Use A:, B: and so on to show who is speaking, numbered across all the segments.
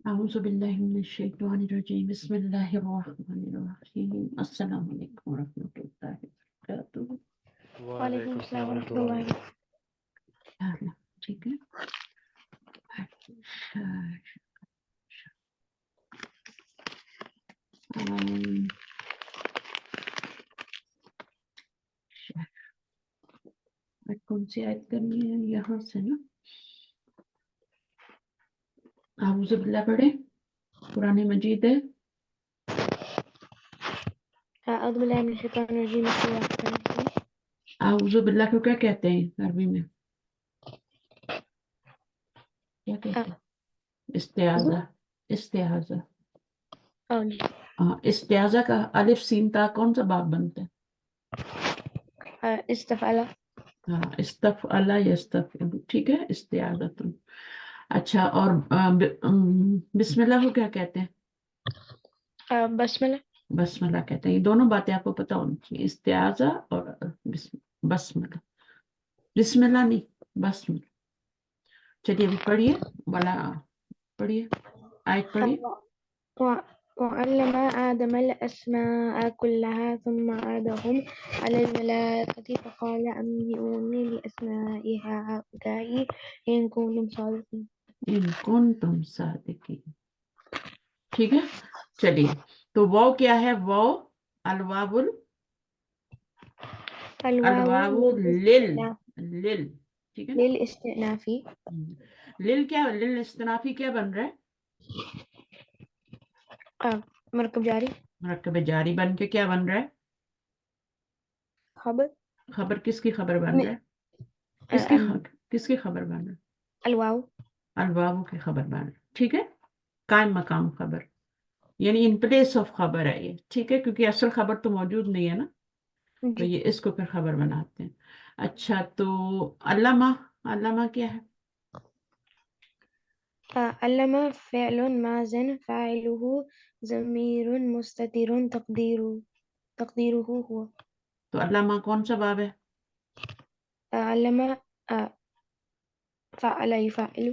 A: أعوذ بالله من الشيطان الرجيم بسم الله الرحمن الرحيم السلام عليكم ورحمة الله وبركاته.
B: وعلیکم السلام ورحمۃ اللہ وبرکاتہ.
A: أهلا ٹھیک ہے. کون سی آیت کرنی ہے یہاں سے نا. اعوذ باللہ پڑھے. قرآن مجید ہے.
B: اعوذ باللہ من الشیطان الرجیم. بسم اللہ الرحمن الرحیم.
A: اعوذ باللہ کو کیا کہتے ہیں عربی میں؟ کیا کہتے ہیں؟ استعاذہ. استعاذہ.
B: جی.
A: استعاذہ کا الف سین تا کون سا باب بنتا ہے؟
B: استفعل.
A: ہاں استفعل یستفعل. ٹھیک ہے. استعاذۃ. اچھا اور بسم اللہ کو کیا کہتے ہیں؟
B: بسم اللہ.
A: بسم اللہ کہتے ہیں. یہ دونوں باتیں آپ کو پتہ ہونی چاہیے. استعاذہ اور بسم اللہ. بسم اللہ نہیں بسم اللہ. چلیے ابھی پڑھیے والا پڑھیے آیت پڑھیے.
B: وعلم آدم الأسماء كلها ثم عرضهم على الملائكة فقال أنبئوني بأسماء هؤلاء إن كنتم صادقين.
A: ان کنتم صادقین. ٹھیک ہے. چلیے تو واو کیا ہے؟ واو الواو الواو لل. ٹھیک ہے نا.
B: للاستئنافی.
A: لل کیا لل استنافی کیا بن رہا ہے؟
B: مرکب جاری.
A: مرکب جاری بن کے کیا بن رہا ہے؟
B: خبر.
A: خبر کس کی خبر بن رہا ہے؟ کس کی خبر بن رہا ہے؟
B: الواو.
A: الواو کی خبر بن رہا ہے. ٹھیک ہے. قائم مقام خبر یعنی ان پلیس آف خبر ہے یہ. ٹھیک ہے. کیونکہ اصل خبر تو موجود نہیں ہے نا تو یہ اس کو پھر خبر بناتے ہیں. اچھا تو علامہ. علامہ کیا ہے؟
B: علم فعل ماض فاعله ضمیر مستتر تقدیره هو.
A: تو علامہ کون سا باب ہے؟
B: علم فعل يفعل.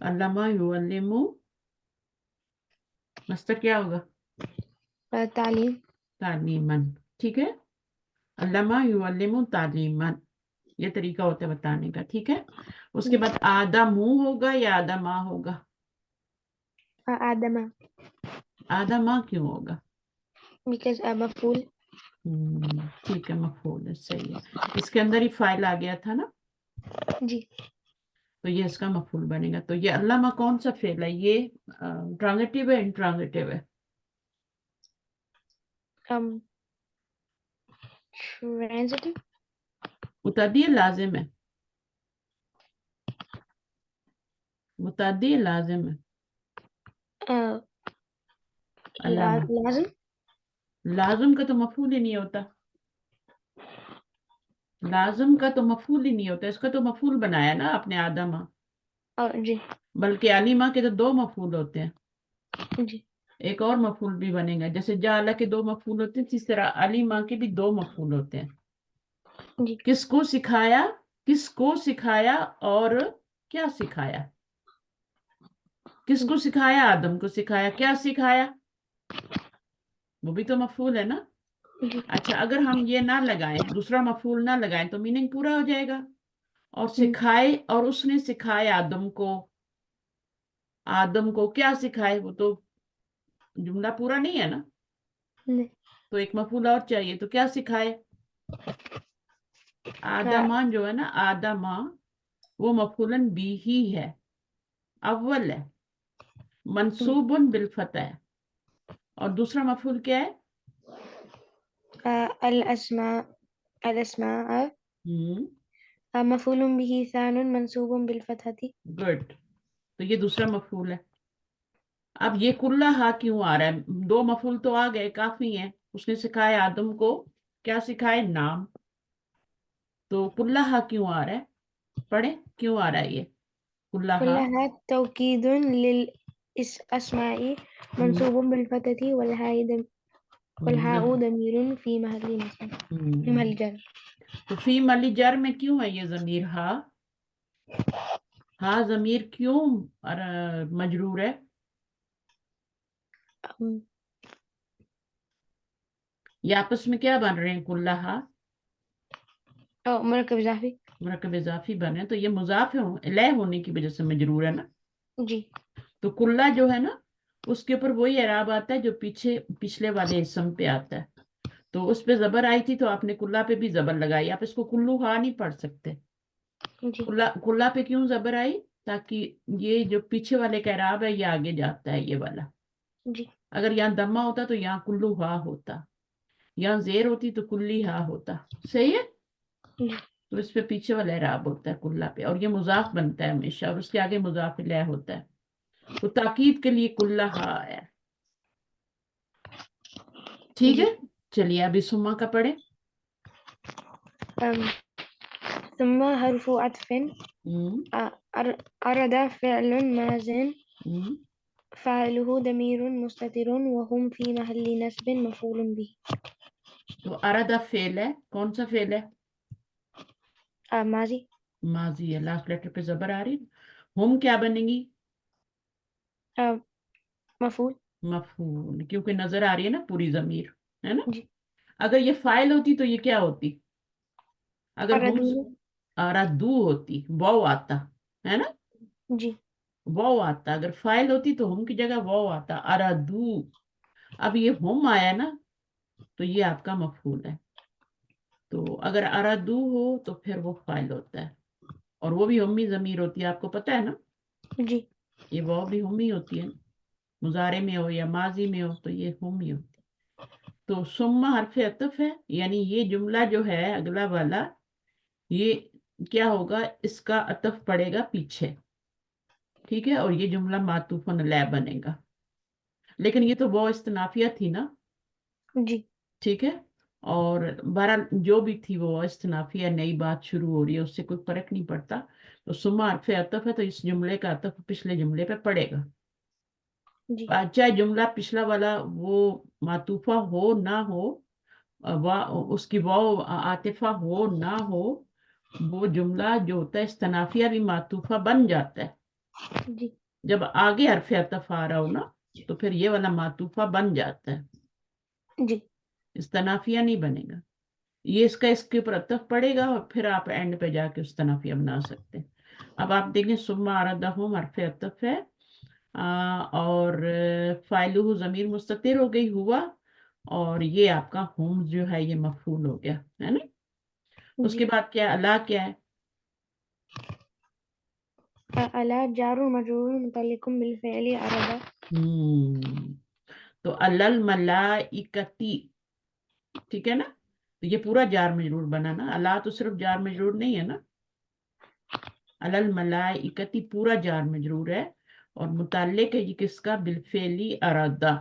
A: علامہ یعلم مصدر کیا ہوگا؟
B: تعلیم.
A: تعلیماً. ٹھیک ہے. علامہ یعلم تعلیماً یہ طریقہ ہوتا ہے بتانے کا. ٹھیک ہے. اس کے بعد آدم ہوگا یا آدمہ ہوگا؟
B: آدم.
A: آدمہ کیوں ہوگا؟
B: because مفعول.
A: ٹھیک ہے. مفعول ہے. صحیح ہے. اس کے اندر ہی فاعل آ گیا تھا نا
B: جی.
A: تو یہ اس کا مفعول بنے گا. تو یہ علامہ کون سا فعل ہے؟ یہ ٹرانزٹیو ہے انٹرانزٹیو ہے؟
B: transitive.
A: متعدی ہے لازم ہے؟ متعدی ہے لازم ہے؟ علامہ
B: لازم.
A: لازم کا تو مفعول ہی نہیں ہوتا. لازم کا تو مفعول ہی نہیں ہوتا. اس کا تو مفعول بنایا نا آپ نے آدمہ.
B: جی.
A: بلکہ علیمہ کے تو دو مفعول ہوتے ہیں.
B: جی.
A: ایک اور مفعول بھی بنے گا. جیسے جعل کے دو مفعول ہوتے ہیں اسی طرح علیمہ کے بھی دو مفعول ہوتے ہیں.
B: جی.
A: کس کو سکھایا؟ کس کو سکھایا اور کیا سکھایا؟ کس کو سکھایا؟ آدم کو سکھایا. کیا سکھایا؟ وہ بھی تو مفعول ہے نا. اچھا اگر ہم یہ نہ لگائیں دوسرا مفعول نہ لگائیں تو میننگ پورا ہو جائے گا. اور سکھائے اور اس نے سکھایا آدم کو. آدم کو کیا سکھائے؟ وہ تو جملہ پورا نہیں ہے نا. تو ایک مفعول اور چاہیے. تو کیا سکھائے؟ آدمہ جو ہے نا آدمہ وہ مفعول بھی ہی ہے. اول ہے منصوب بالفتح ہے. اور دوسرا مفعول کیا ہے؟
B: الاسماء مفعول به ثان منصوب بالفتحة.
A: گڈ. تو یہ دوسرا مفعول ہے. اب یہ کلھا کیوں آ رہا ہے؟ دو مفعول تو آ گئے کافی ہیں. اس نے سکھایا آدم کو. کیا سکھائے؟ نام. تو کلھا کیوں آ رہا ہے؟ پڑھیں کیوں آ رہا ہے یہ کلھا؟
B: كلها توكيد للأسماء منصوب بالفتحة والهاء ضمير في محل نصب في محل جر.
A: تو فی محل جر میں کیوں ہے یہ ضمیر ہا؟ हा जमीर क्यों मजरूर है?
B: अम,
A: ये आपस में क्या बन रहे हैं? कुल्ला हा
B: मरकब इजाफी।
A: मुरक्कब इजाफी बने, तो ये मुजाफ इलैह होने की वजह से मजरूर है ना।
B: जी
A: तो कुल्ला जो है ना, उसके ऊपर वही एराब आता है जो पीछे पिछले वाले इसम पे आता है। तो उस पे जबर आई थी तो आपने कुल्ला पे भी जबर लगाई, आप इसको कुल्लू हा नहीं पढ़ सकते।
B: जी
A: कुल्ला कुल्ला पे क्यों जबर आई? ताकि ये जो पीछे वाले का एराब है ये आगे जाता है, ये वाला।
B: जी
A: अगर यहाँ दम्मा होता तो यहाँ कुल्लू हा होता, यहाँ जेर होती तो कुल्ली हा होता। सही है।
B: जी
A: तो इस पे पीछे वाला एराब होता है कुल्ला पे, और ये मुजाफ बनता है हमेशा, और उसके आगे मुजाफ इलैह होता है। तो ताकीद के लिए कुल्ला हा है। ठीक
B: जी।
A: है। चलिए अभी सुम्मा का पढ़े।
B: अम, ثم حرف عطف
A: हम्म।
B: أرد فعل ماض
A: हम्म।
B: فاعله ضمير مستتر وهم في محل نصب مفعول به
A: तो अरादा फेल है, कौन सा फेल है?
B: माजी
A: माजी है, लास्ट लेटर पे जबर आ रही है। हम क्या बनेंगी?
B: मफूल।
A: मफूल, क्योंकि नजर आ रही है ना पूरी जमीर, है ना।
B: जी
A: अगर ये फाइल होती तो ये क्या होती? अगर हम
B: अरदून।
A: अरादू होती, वाव आता, है ना।
B: जी
A: वाव आता, अगर फाइल होती तो हम की जगह वाव आता, अरादू। अब ये हम आया ना, तो ये आपका मफूल है। तो अगर अरादू हो तो फिर वो फाइल होता है, और वो भी उम्मी जमीर होती है, आपको पता है ना।
B: जी
A: ये वाव भी उम्मी होती है, मुजारे में हो या माजी में हो तो ये उम्मी होती है। तो सुम्मा हरफ अतफ है, यानी ये जुमला जो है अगला वाला, ये क्या होगा, इसका अतफ पड़ेगा पीछे। ठीक है, और ये जुमला मातूफन अलैह बनेगा। लेकिन ये तो वो इस्तनाफिया थी ना।
B: जी
A: ठीक है। और बहरहाल जो भी थी वो इस्तनाफिया, नई बात शुरू हो रही है, उससे कोई फर्क नहीं पड़ता। तो सुम्मा हरफ अतफ है, तो इस जुमले का अतफ पिछले जुमले पे पड़ेगा।
B: जी
A: चाहे जुमला पिछला वाला वो मातूफा हो ना हो, वाह उसकी वाव आतिफा हो ना हो, वो जुमला जो होता है इस्तनाफिया भी मातूफा बन जाता है।
B: जी
A: जब आगे हरफ अतफ आ रहा हो ना, तो फिर ये वाला मातूफा बन जाता है,
B: जी
A: इस्तनाफिया नहीं बनेगा। ये इसका इसके ऊपर अतफ पड़ेगा, और फिर आप एंड पे जाके इस्तनाफिया बना सकते हैं। अब आप देखें, सुम्मा अरदहुम हरफ अतफ है, और फाइलुहु जमीर मुस्ततिर हो गई हुआ, और ये आपका हुम जो है ये मफूल हो गया, है ना। उसके
B: जी
A: बाद क्या, अला क्या है?
B: अला जारुर मजरूर मुतल्लिकुम बिल फ़िअली अरदा।
A: हम्म। तो अलल मलाइकती, ठीक है ना। तो ये पूरा जार मजरूर बना ना, अला तो सिर्फ जार मजरूर नहीं है ना। अलल मलाइकती पूरा जार मजरूर है, और मुताल्लिक है ये किसका? बिलफेली अरादा।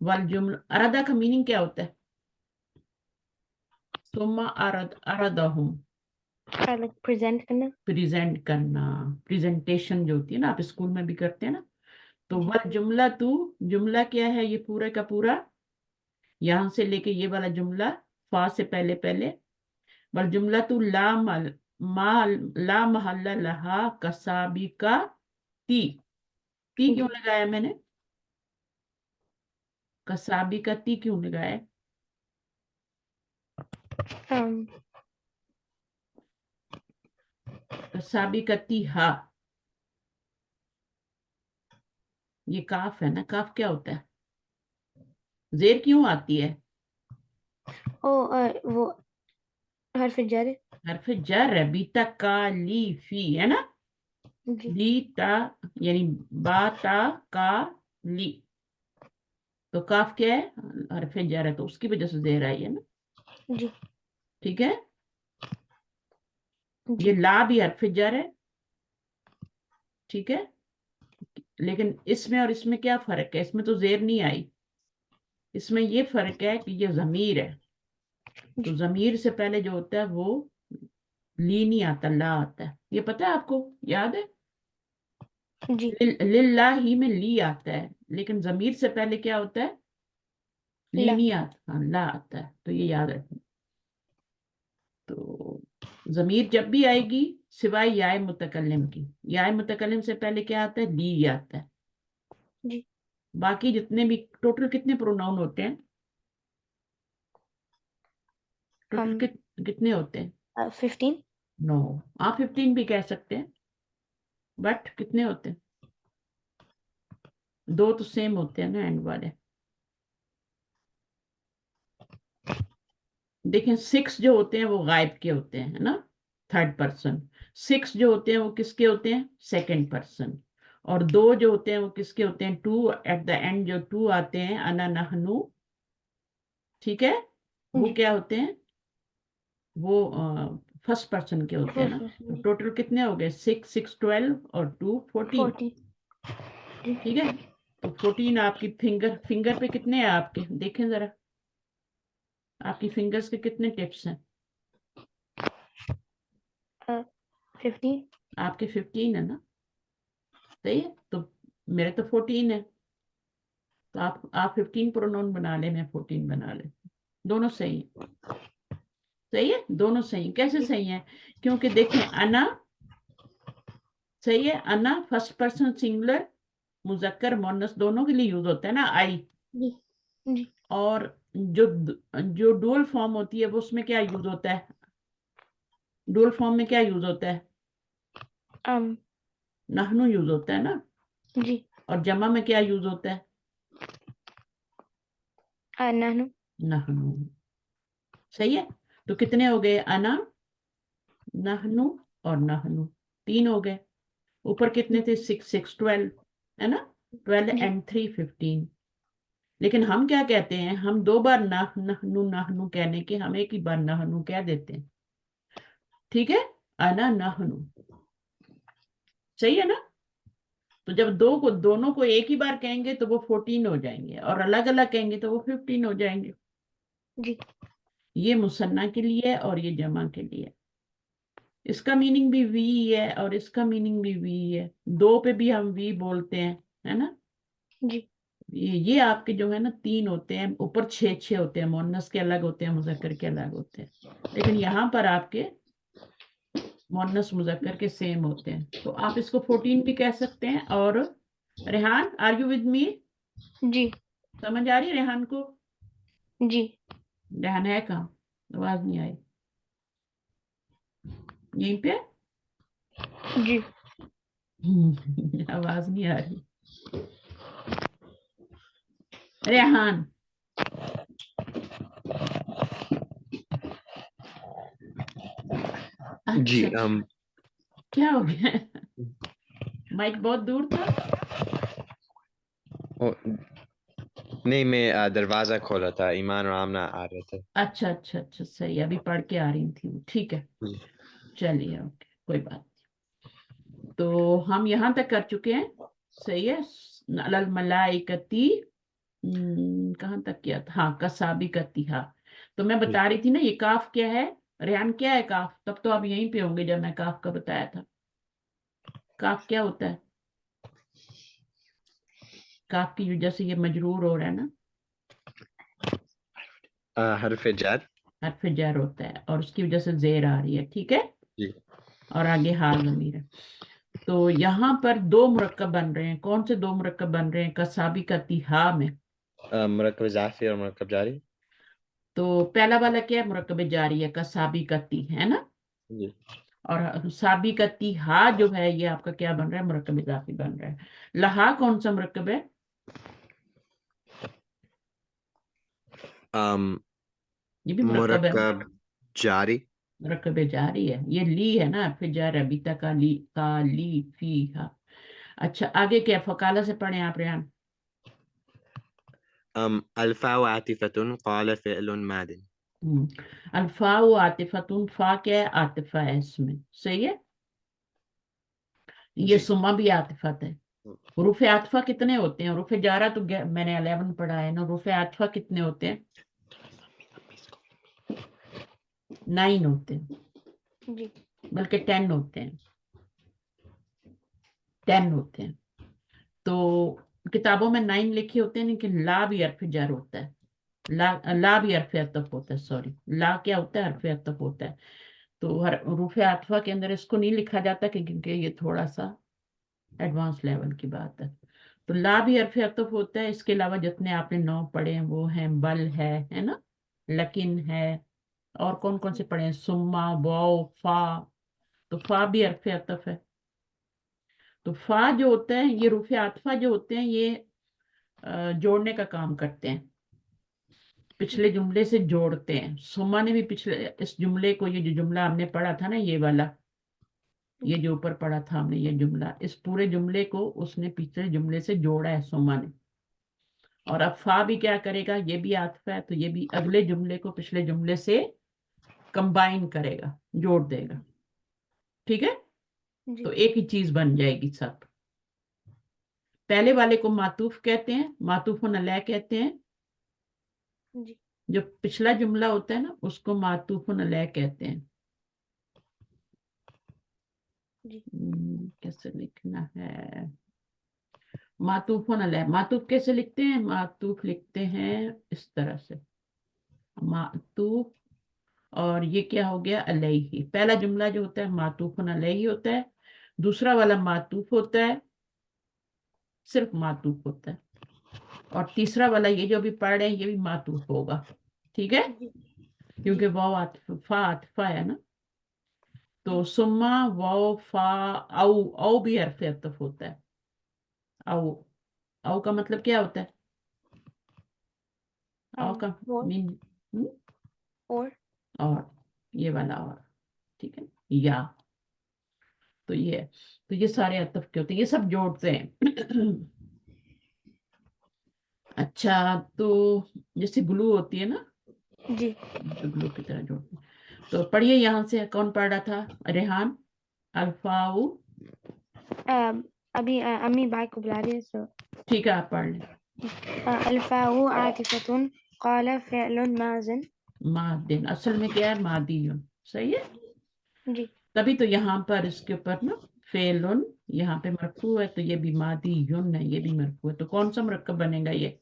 A: वल जुमला, अरादा का मीनिंग क्या होता है? सुम्मा अरादहुम,
B: अलग प्रेजेंट करना।
A: प्रेजेंट करना, प्रेजेंटेशन जो होती है ना, आप स्कूल में भी करते हैं ना। तो
B: जी
A: वह जुमला तू, जुमला क्या है? ये पूरे का पूरा, यहां से लेके ये वाला जुमला, फा से पहले पहले। वल जुमला तू ला महल्ला लहा कसाबिका ती। ती क्यों
B: जी
A: लगाया मैंने? कसाबिका ती क्यों लगाया?
B: अम,
A: कसाबिका ती हा, ये काफ है ना, काफ क्या होता है? जेर क्यों आती है?
B: वो हर्फ जर।
A: हरफ जर है, बीता का ली फी, है ना।
B: जी
A: ली ता, यानी बाता का ली, तो काफ क्या है? हरफ जर है, तो उसकी वजह से जेर आई है ना।
B: जी
A: ठीक है। ये
B: जी
A: ला भी हरफ जर है। ठीक है। लेकिन इसमें और इसमें क्या फर्क है? इसमें तो जेर नहीं आई, इसमें ये फर्क है कि ये जमीर है। तो
B: जी
A: जमीर से पहले जो होता है वो ली नहीं आता, ला आता है, ये पता है आपको, याद है।
B: जी
A: लिल्लाह ही में ली आता है, लेकिन जमीर से पहले क्या होता है? ली
B: ला।
A: नहीं आता, हाँ, ला आता है, तो ये याद रखना। तो जमीर जब भी आएगी सिवाय याय मुतकल्लिम की। याय मुतकल्लिम से पहले क्या आता है? ली आता है।
B: जी।
A: बाकी जितने भी टोटल कितने प्रोनाउन होते हैं? टोटल
B: हम
A: कितने होते हैं?
B: 15।
A: नो, आप 15 भी कह सकते हैं, बट कितने होते हैं? दो तो सेम होते हैं ना एंड वाले। देखें 6 जो होते हैं वो गायब के होते हैं, है ना, थर्ड पर्सन। 6 जो होते हैं वो किसके होते हैं? Second person. और 2 जो होते हैं वो किसके होते हैं? 2 एट द एंड जो 2 आते हैं, अना नहनु, ठीक है, वो
B: जी।
A: क्या होते हैं? वो फर्स्ट पर्सन के होते हैं ना।
B: फर्स्ट।
A: तो टोटल कितने हो गए? 6 6 12 और 2 14।
B: 14।
A: ठीक है, तो 14 आपकी फिंगर पे कितने हैं आपके? देखें जरा, आपकी फिंगर्स के कितने टिप्स हैं?
B: 15।
A: आपके 15 है ना, सही है। तो मेरे तो 14 है, तो आप 15 प्रोनाउन बना ले, मैं 14 बना ले, दोनों सही है। सही है, दोनों सही। कैसे
B: जी।
A: सही है? क्योंकि देखें अना, सही है, अना फर्स्ट पर्सन सिंगुलर, मुजक्कर मुअन्नस दोनों के लिए यूज होता है ना, आई।
B: जी। जी।
A: और जो जो डुअल फॉर्म होती है वो उसमें क्या यूज होता है? डुअल फॉर्म में क्या यूज होता है?
B: um
A: नहनु यूज होता है ना।
B: जी।
A: और जमा में क्या यूज होता है?
B: नहनु।
A: नहनु। सही है, तो कितने हो गए? अना, नहनु और नहनु, 3 हो गए। ऊपर कितने थे? 6 6 12, है ना, 12
B: जी।
A: एंड 3 15। लेकिन हम क्या कहते हैं? हम 2 बार नहनु नहनु कहने के हम एक ही बार नहनु कह देते हैं। ठीक है, अना नहनु, सही है ना। तो जब दोनों को एक ही बार कहेंगे तो वो 14 हो जाएंगे, और अलग अलग कहेंगे तो वो 15 हो जाएंगे।
B: जी।
A: ये मुसन्ना के लिए है और ये जमा के लिए। इसका मीनिंग भी वी है और इसका मीनिंग भी वी है, दो पे भी हम वी बोलते हैं, है ना।
B: जी।
A: ये आपके जो है ना 3 होते हैं, ऊपर 6 6 होते हैं, मुअन्नस के अलग होते हैं, मुजक्कर के अलग होते हैं। लेकिन यहाँ पर आपके मुअन्नस मुजक्कर के सेम होते हैं, तो आप इसको 14 भी कह सकते हैं। और Rehan, are you with me?
B: जी।
A: समझ आ रही है रेहान को?
B: जी।
A: रेहान है कहाँ? आवाज नहीं आई। यहीं पे?
B: जी।
A: आवाज नहीं आ रही। रेहान,
C: जी
A: अच्छा अच्छा, क्या हो गया? माइक बहुत दूर था।
C: ओ, नहीं, मैं दरवाजा खोला था, ईमान और आमना आ रहे थे।
A: अच्छा अच्छा अच्छा, सही, अभी पढ़ के आ रही थी वो, ठीक है।
C: जी।
A: चलिए, ओके, कोई बात नहीं। तो हम यहाँ तक कर चुके हैं, सही है। अलल मलाइकती, कहाँ तक किया था? हाँ, कसाबी कती, हाँ। तो मैं
C: जी।
A: बता रही थी ना, ये काफ क्या है? रेहान, क्या है काफ? तब तो आप यहीं पे होंगे जब मैं काफ का बताया था। काफ क्या होता है? काफ की वजह से ये मजरूर हो रहा है ना,
C: हरफ जर।
A: हर्फ जर होता है और उसकी वजह से जेर आ रही है, ठीक है।
C: जी।
A: और आगे हाल ज़मीर है। तो यहाँ पर 2 मुरक्कब बन रहे हैं। कौन से 2 मुरक्कब बन रहे हैं? कसाबी कती हा में।
C: मुरक्कब इजाफी और मुरक्कब जारी।
A: तो पहला वाला क्या है? मुरक्कब जारी है, कसाबी कती, है ना।
C: जी।
A: और साबी कती हा जो है ये आपका क्या बन रहा है? मुरक्कब इजाफी बन रहा है। लहा कौन सा मुरक्कब है?
C: अम,
A: ये भी मुरक्कब है,
C: मुरक्कब जारी।
A: मुरक्कब जारी है। ये ली है ना, फिर जार अभी तक का ली फी हा। अच्छा, आगे क्या? फकाला से पढ़े आप रेहान।
C: अल्फा व आतिफतुन क़ाल फ़िअलुन मादिन।
A: अल्फा व आतिफतुन, फा क्या है? आतिफा है इसमें, सही है। ये
C: जी।
A: सुमा भी आतिफत है। हुरूफ आतिफा कितने होते हैं? हुरूफ जारा तो मैंने 11 पढ़ा है ना। हुरूफ आतिफा कितने होते हैं? 9 होते हैं,
B: जी।
A: बल्कि 10 होते हैं, 10 होते हैं। तो किताबों में 9 लिखे होते हैं, लेकिन ला भी हर्फ जार होता है। ला भी हर्फ अतफ होता है, सॉरी, ला क्या होता है? हर्फ अतफ होता है। तो हर रूफ़े आतफा के अंदर इसको नहीं लिखा जाता क्योंकि ये थोड़ा सा एडवांस लेवल की बात है। तो ला भी हरफ अतफ होता है। इसके अलावा जितने आपने 9 पढ़े हैं वो हैं बल है ना, लकिन है, और कौन कौन से पढ़े हैं, सुम्मा, वाओ, फा। तो फा भी हरफ अतफ है। तो फा जो होता है, ये रूफ़े आतफा जो होते हैं, ये जोड़ने का काम करते हैं, पिछले जुमले से जोड़ते हैं। सुम्मा ने भी पिछले इस जुमले को, ये जो जुमला हमने पढ़ा था ना, ये वाला, ये जो ऊपर पढ़ा था हमने ये जुमला, इस पूरे जुमले को उसने पिछले जुमले से जोड़ा है सुम्मा ने। और अब फा भी क्या करेगा, ये भी आतफा है, तो ये भी अगले जुमले को पिछले जुमले से कंबाइन करेगा, जोड़ देगा। ठीक है,
B: जी
A: तो एक ही चीज बन जाएगी सब। पहले वाले को मातूफ कहते हैं, मातूफुन अलैह कहते हैं।
B: जी
A: जो पिछला जुमला होता है ना, उसको मातूफुन अलैह कहते हैं।
B: जी
A: कैसे लिखना है, मातूफुन अलैह, मातूफ कैसे लिखते हैं, मातूफ लिखते हैं इस तरह से, मातूफ, और ये क्या हो गया, अलैहि। पहला जुमला जो होता है मातूफुन अलैहि होता है, दूसरा वाला मातूफ होता है, सिर्फ मातूफ होता है, और तीसरा वाला ये जो भी पढ़ रहे हैं ये भी मातूफ होगा। ठीक है,
B: जी
A: क्योंकि वाव आतफा आतफा है ना। तो सुम्मा, वाव, फा, औ, औ भी हरफ अतफ होता है। औ, औ का मतलब क्या होता है, औ का
B: और
A: मीन
B: और
A: और, ये वाला और, ठीक है, या। तो ये सारे अतफ के होते हैं, ये सब जोड़ते हैं। अच्छा, तो जैसे ग्लू होती है ना,
B: जी
A: तो ग्लू की तरह जोड़ते हैं। तो पढ़िए, यहाँ से कौन पढ़ रहा था, रेहान। अल्फाऊ,
B: अभी अम्मी भाई को बुला रही है सो
A: ठीक है, आप पढ़ लें।
B: अल्फाउ आतिफतुन क़ाला फ़िअलुन माज़िन।
A: मादिन असल में क्या है, मादियुन, सही है।
B: जी
A: तभी तो यहाँ पर इसके ऊपर ना फेलुन, यहाँ पे मरफू है, तो ये भी मादियुन है, ये भी मरफू है। तो कौन सा मुरक्कब बनेगा, ये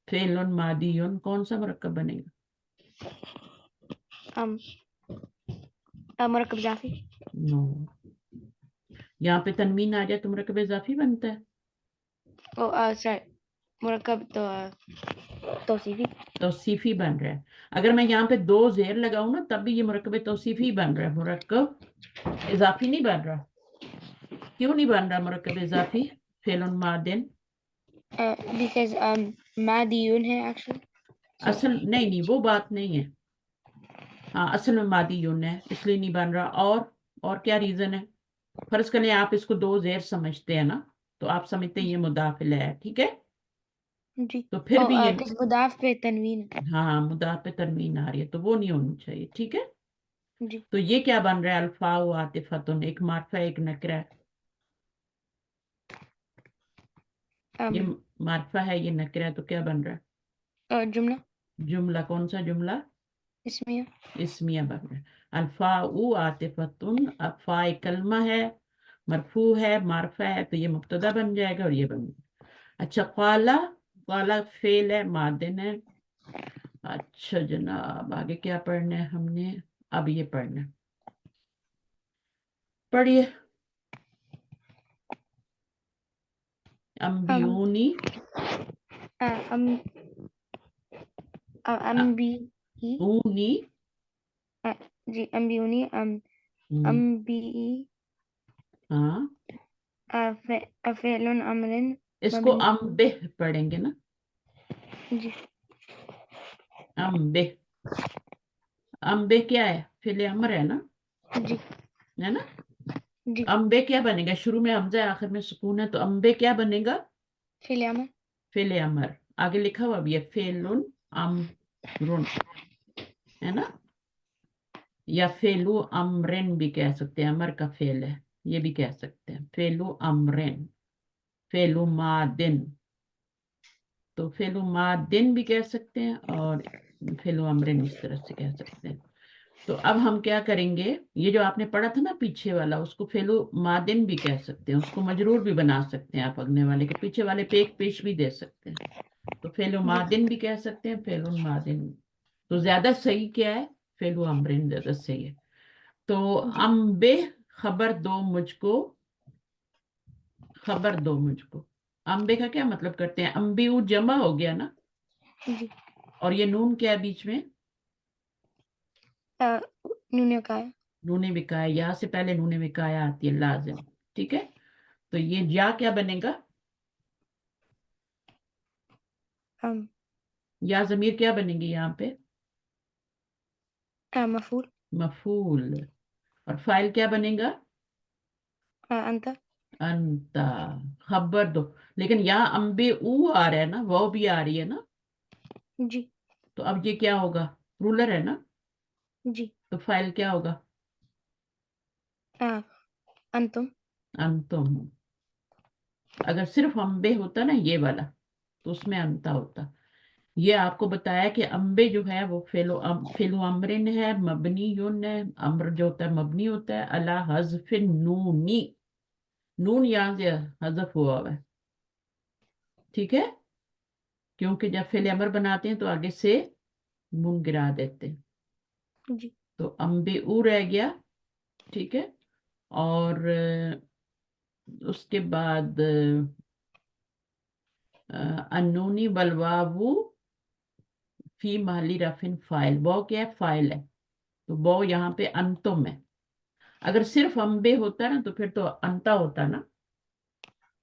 A: फेलुन मादियुन, कौन सा मुरक्कब बनेगा,
B: अम मुरक्कब इज़ाफ़ी।
A: नो। यहाँ पे तनवीन आ जाए तो मुरक्कब इजाफी बनता है,
B: ओ सॉरी, मुरक्कब तो तौसीफ़ी।
A: तौसीफी बन रहा है। अगर मैं यहाँ पे 2 जेर लगाऊं ना, तब भी ये मुरक्कब तौसीफी बन रहा है, मुरक्कब इजाफी नहीं बन रहा। क्यों नहीं बन रहा मुरक्कब इजाफी, फेलुन मादिन।
B: because मादीयुन है एक्चुअली सो
A: असल नहीं नहीं, वो बात नहीं है। हाँ, असल में मादियुन है, इसलिए नहीं बन रहा। और क्या रीजन है, फर्ज करें आप इसको 2 जेर समझते हैं ना, तो आप समझते हैं ये मुदाफिल है, ठीक है।
B: जी।
A: तो फिर
B: ओ
A: भी ये,
B: किस मुदाफ पे तनवीन है।
A: हाँ, मुदाफ पे तनवीन आ रही है, तो वो नहीं होनी चाहिए, ठीक है।
B: जी
A: तो ये क्या बन रहा है, अल्फा व आतिफतुन, एक मार्फा एक नकरा है। ये
B: अम
A: मार्फा है, ये नकरा है, तो क्या बन रहा है,
B: जुमला
A: जुमला। कौन सा जुमला,
B: इसमें
A: इस्मिया बन रहा है। अल्फा उ आतिफतुन, अफा एक कलमा है, मरफू है, मार्फा है, तो ये मुब्तदा बन जाएगा और ये बन जाएगा। अच्छा, काला, काला फेल है, मादिन है। अच्छा जनाब, आगे क्या पढ़ना है हमने, अब ये पढ़ना है, पढ़िए।
B: अम
A: अम्बियूनी,
B: अम अम्बी ही
A: ऊनी,
B: जी अम्बियूनी
A: हम्म,
B: अम्बी
A: हाँ,
B: अफेलुन अमरिन
A: इसको
B: मबनी।
A: अम्बिह पढ़ेंगे ना,
B: जी
A: अम्बिह। अम्बिह क्या है, फिल अमर है ना,
B: जी
A: है ना।
B: जी
A: अम्बे क्या बनेगा, शुरू में हमजा है, आखिर में सुकून है, तो अम्बे क्या बनेगा,
B: फिल अमर।
A: फिल अमर। आगे लिखा हुआ भी है फेलुन अमरुन, है ना, या फेलु अमरिन भी कह सकते हैं, अमर का फेल है, ये भी कह सकते हैं, फेलु अमरिन, फेलु मादिन। तो फेलु मादिन भी कह सकते हैं, और फेलु अमरिन इस तरह से कह सकते हैं। तो अब हम क्या करेंगे, ये जो आपने पढ़ा था ना पीछे वाला, उसको फेलु मादिन भी कह सकते हैं, उसको मजरूर भी बना सकते हैं आप, अगले वाले के पीछे वाले पे एक पेश भी दे सकते हैं। तो फेलु
B: जी
A: मादिन भी कह सकते हैं, फेलु मादिन। तो ज्यादा सही क्या है, फेलु अमरिन ज्यादा सही है। तो अम्बे खबर दो मुझको, खबर दो मुझको। अम्बे का क्या मतलब करते हैं? अम्बिऊ जमा हो गया ना,
B: जी।
A: और ये नून क्या है बीच में?
B: नूने का है।
A: नूने विकाया, या से पहले नूने विकाया आती है लाजिम। ठीक है, तो ये या क्या बनेगा? या जमीर क्या बनेगी यहाँ पे?
B: मफूल।
A: मफूल। और फाइल क्या बनेगा?
B: अंत।
A: अंता। खबर दो, लेकिन यहाँ अम्बे ऊ आ रहा है ना, वो भी आ रही है ना,
B: जी।
A: तो अब ये क्या होगा? रूलर है ना,
B: जी।
A: तो फाइल क्या होगा?
B: अंतुम।
A: अंतुम। अगर सिर्फ अम्बे होता ना ये वाला, तो उसमें अंता होता। ये आपको बताया कि अम्बे जो है वो फेलो अमरिन है, मबनी युन है। अम्र जो होता है मबनी होता है अला हज़्फ़िन नूनी, नून यहाँ से हज़फ हुआ है। ठीक है, क्योंकि जब फेल अमर बनाते हैं तो आगे से नून गिरा देते हैं।
B: जी।
A: तो अम्बे ऊ रह गया। ठीक है, और उसके बाद अन्नूनी बलवावू फी महली रफिन फाइल। वो क्या है? फाइल है, तो वो यहाँ पे अंतुम है। अगर सिर्फ अम्बे होता ना तो फिर तो अंता होता ना,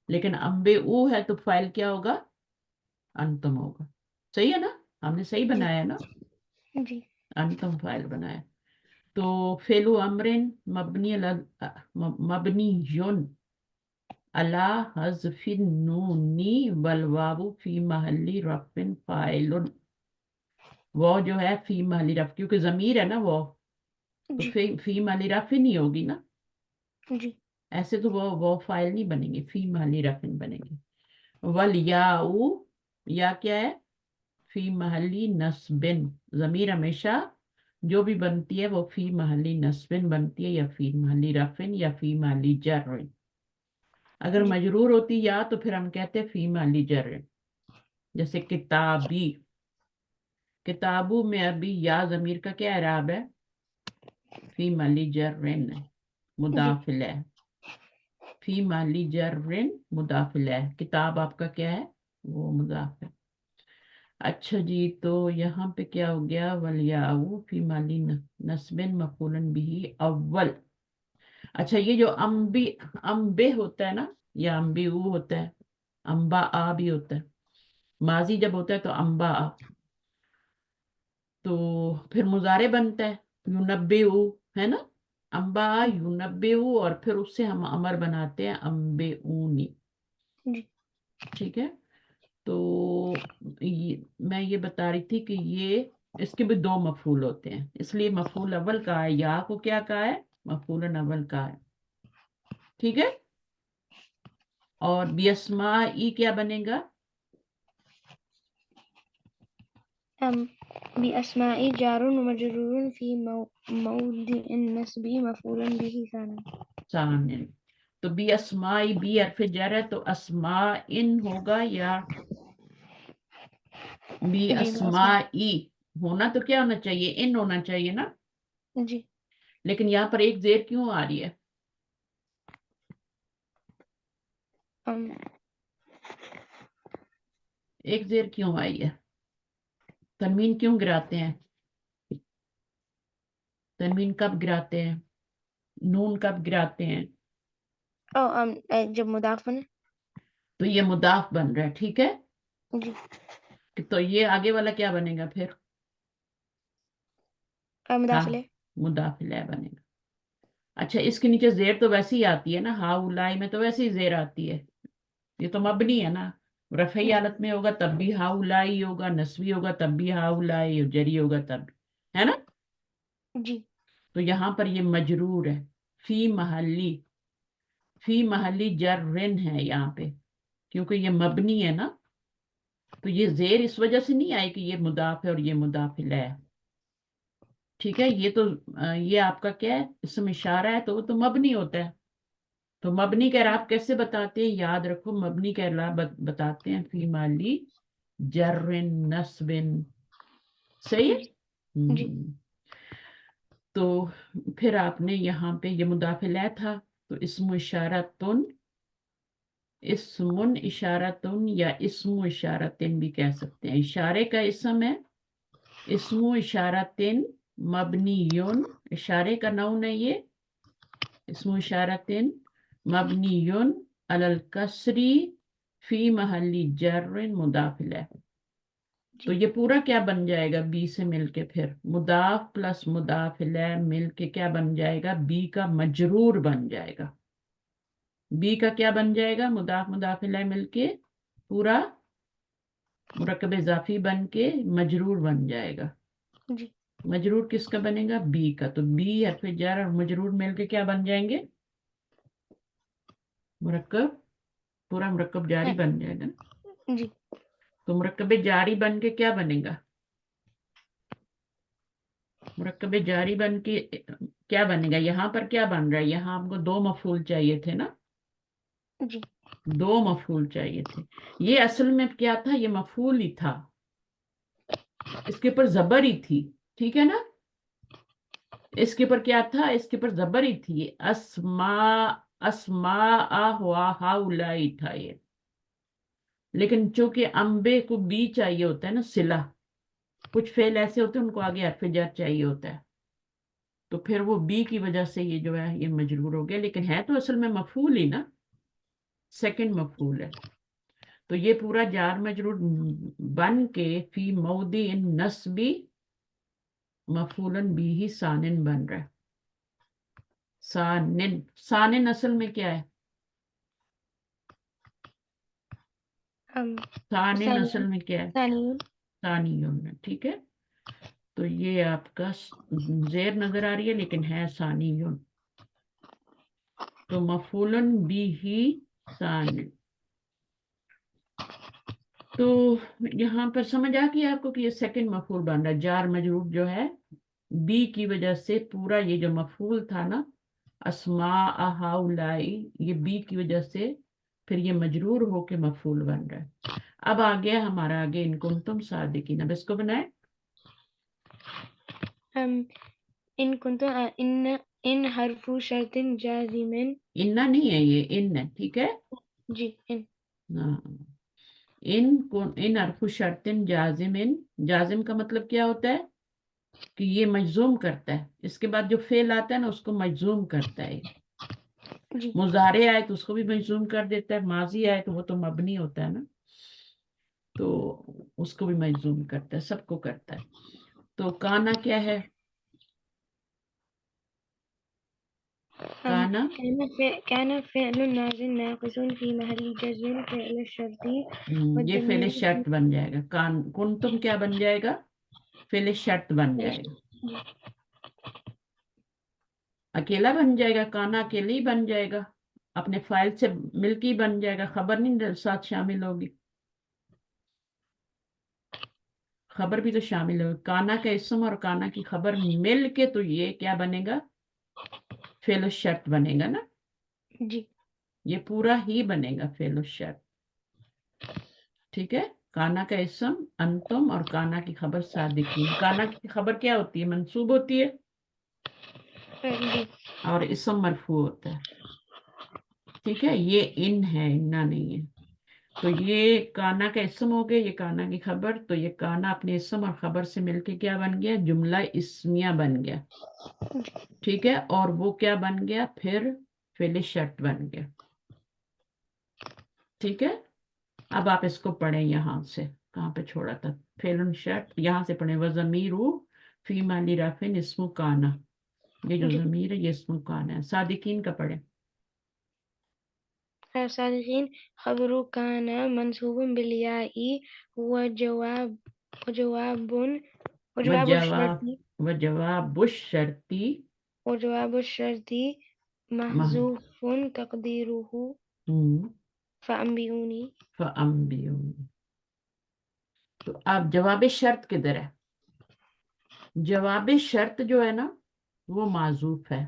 A: लेकिन अम्बे ऊ है तो फाइल क्या होगा? अंतुम होगा। सही है ना, हमने सही
B: जी।
A: बनाया ना,
B: जी।
A: अंतुम फाइल बनाया। तो फेलु अमरिन मबनी युन अला हज़्फ़िन नूनी वल वावु फी महल्ली रफ़िन फाइलुन। वो जो है फी महल्ली रफ़, क्योंकि जमीर है ना वो, तो
B: जी।
A: फी महल्ली रफ़ नहीं होगी ना,
B: जी।
A: ऐसे तो वो फाइल नहीं बनेंगे, फी महल्ली रफ़िन बनेंगे। वल याऊ, या क्या है? फी महल्ली नस्बिन। जमीर हमेशा जो भी बनती है वो फी महल्ली नस्बिन बनती है, या फी महल्ली रफिन, या फी महल्ली जर्रिन। अगर
B: जी।
A: मजरूर होती या तो फिर हम कहते हैं फी महल्ली जर्रिन। जैसे किताबी, किताबू में अभी या जमीर का क्या इराब है? फी महल्ली जर्रिन,
B: जी।
A: मुदाफिल है। फी महल्ली जर्रिन मुदाफिल है। किताब आपका क्या है? वो मुदाफिल। अच्छा जी, तो यहाँ पे क्या हो गया? वलियाऊ फी माली नस्बिन मफूलन बिही अव्वल। अच्छा, ये जो अम्बे होता है ना, या अम्बिऊ होता है, अम्बा आ भी होता है। माजी जब होता है तो अम्बा आ, तो फिर मुजारे बनता है युनब्बेऊ, है ना। अम्बा आ युनब्बेऊ, और फिर उससे हम अमर बनाते हैं अम्बेऊनी।
B: जी।
A: ठीक है, तो मैं ये बता रही थी कि ये इसके भी दो मफूल होते हैं, इसलिए मफूल अव्वल का है। या को क्या कहा है? मफूल अव्वल का है। ठीक है, और बिस्मा ई क्या बनेगा?
B: बिअस्माई जारुन व मजरूरुन फी मौदिइन नस्बी मफूलन बिही साना।
A: सामने। तो बिस्मा ई, बी हरफ जर है, तो अस्मा इन होगा, या
B: जी।
A: बिस्मा ई? होना तो क्या होना चाहिए? इन होना चाहिए ना,
B: जी।
A: लेकिन यहाँ पर एक जेर क्यों आ रही है?
B: अम,
A: एक जेर क्यों आई है? तनवीन क्यों गिराते हैं? तनवीन कब गिराते हैं? नून कब गिराते हैं?
B: जब मुदाफ बने।
A: तो ये मुदाफ बन रहा है। ठीक है,
B: जी।
A: तो ये आगे वाला क्या बनेगा फिर? हाँ,
B: मुदाफिले।
A: मुदाफिल बनेगा। अच्छा, इसके नीचे जेर तो वैसे ही आती है ना, हा उलाई में तो वैसे ही जेर आती है। ये तो मबनी है ना, रफई
B: जी।
A: हालत में होगा तब भी हा उलाई होगा, नस्वी होगा तब भी हा उलाई, और जरी होगा तब भी, है ना।
B: जी।
A: तो यहाँ पर ये मजरूर है। फी महल्ली, फी महल्ली जर्रिन है यहाँ पे, क्योंकि ये मबनी है ना, तो ये जेर इस वजह से नहीं आई कि ये मुदाफ है और ये मुदाफिल है। ठीक है, ये तो ये आपका क्या है? इसमें इशारा है, तो वो तो मबनी होता है। तो मबनी का इराब कैसे बताते हैं? याद रखो, मबनी का इराब बताते हैं फी माली जर्रिन नस्बिन। सही है।
B: जी। जी।
A: तो फिर आपने यहाँ पे ये मुदाफिला था, तो इस्मु इशारतुन, इस्मुन इशारतुन या इस्मु इशारतिन भी कह सकते हैं। इशारे का इस्म है, इस्मु इशारतिन मबनियुन, इशारे का नाउन है ये, इस्मु इशारतिन मबनियुन अलल कसरी फी महल्ली जर्रिन मुदाफिला। तो ये पूरा क्या बन जाएगा बी से मिलके, फिर मुदाफ प्लस मुदाफिला मिलके क्या बन जाएगा, बी का मजरूर बन जाएगा। बी का क्या बन जाएगा, मुदाफ मुदाफिला मिलके पूरा मुरक्कब इजाफी बन के मजरूर बन जाएगा।
B: जी।
A: मजरूर किसका बनेगा, बी का। तो बी हर्फ जार और मजरूर मिलके क्या बन जाएंगे, मुरक्कब, पूरा मुरक्कब जारी बन जाएगा ना।
B: जी।
A: तो मुरक्कब जारी बन के क्या बनेगा, मुरक्कब जारी बन के क्या बनेगा, यहाँ पर क्या बन रहा है, यहाँ हमको दो मफूल चाहिए थे ना,
B: जी।
A: दो मफूल चाहिए थे। ये असल में क्या था, ये मफूल ही था, इसके ऊपर जबर ही थी, ठीक है ना। इसके ऊपर क्या था, इसके ऊपर जबर ही थी, अस्मा, अस्मा हुआ हाउलाई था ये। लेकिन चूंकि अम्बे को बी चाहिए होता है ना, सिला, कुछ फेल ऐसे होते हैं उनको आगे हर्फ जार चाहिए होता है, तो फिर वो बी की वजह से ये जो है ये मजरूर हो गया, लेकिन है तो असल में मफूल ही ना, सेकंड मफूल है। तो ये पूरा जार मजरूर बन के फी मौदी नस्बी मफूलन बी ही सानिन बन रहा है। सानिन, सानिन असल में क्या है, सानिन असल में क्या है,
B: सानियुन।
A: सानियुन है, ठीक है। तो ये आपका जेर नजर आ रही है लेकिन है सानियुन। तो मफूलन बी ही सानिन। तो यहाँ पर समझ आ गया आपको कि ये सेकंड मफूल बन रहा है, जार मजरूर जो है बी की वजह से, पूरा ये जो मफूल था ना अस्मा हाउलाई, ये बी की वजह से फिर ये मजरूर होके मफूल बन रहा है। अब आ गया हमारा आगे इन कुंतुम सादिकीन, अब इसको बनाए।
B: इन कुंतु इन हरफु शर्तिन जाजिमिन।
A: इन्ना नहीं है ये, इन है, ठीक है।
B: जी। इन।
A: हाँ, इन हरफु शर्तिन जाजिमिन, जाजिम का मतलब क्या होता है कि ये मजजूम करता है, इसके बाद जो फेल आता है ना उसको मजजूम करता है।
B: जी।
A: मुजारे आए तो उसको भी मजजूम कर देता है, माजी आए तो वो तो मबनी होता है ना, तो उसको भी मजजूम करता है, सबको करता है। तो काना क्या है, काना
B: كان فعل نازل ناقص في محل جزم فعل الشرطي
A: ये फेले
B: والضمير
A: शर्त बन जाएगा, कान कुंतुम क्या बन जाएगा, फेले शर्त बन जाएगा, अकेला बन जाएगा, काना अकेले ही बन जाएगा, अपने फाइल से मिलके ही बन जाएगा, खबर नहीं साथ शामिल होगी, खबर भी तो शामिल होगी, काना का इसम और काना की खबर मिल के तो ये क्या बनेगा, फेलो शर्त बनेगा ना।
B: जी।
A: ये पूरा ही बनेगा फेलो शर्त, ठीक है। काना का इसम अंतुम और काना की खबर सादिकीन। काना की खबर क्या होती है, मंसूब होती है,
B: जी।
A: और इसम मरफू होता है, ठीक है। ये इन है, इन्ना नहीं है। तो ये काना का इसम हो गया, ये काना की खबर, तो ये काना अपने इसम और खबर से मिलके क्या बन गया, जुमला इस्मिया बन गया, ठीक है। और वो क्या बन गया, फिर फेले शर्त बन गया, ठीक है। अब आप इसको पढ़ें यहाँ से, कहाँ पे छोड़ा था, फेलन शर्त, यहाँ से पढ़ें, वज़मीरु फी माली राफिन इस्मु काना, ये जो
B: जी।
A: ज़मीर है ये इस्मु काना है। सादिकीन का पढ़ें।
B: सादिकीन खबरु काना मंसूबुन बिलयाई हुआ जवाब वजवाबुन वजवाब
A: वजवाब
B: शर्ती
A: वजवाबुश शर्ती
B: वजवाब शर्ती
A: मह
B: महजूफुन तकदीरुहु फअंबिऊनी।
A: फअंबियून। तो अब जवाब शर्त किधर है, जवाब शर्त जो है ना वो माजूफ है।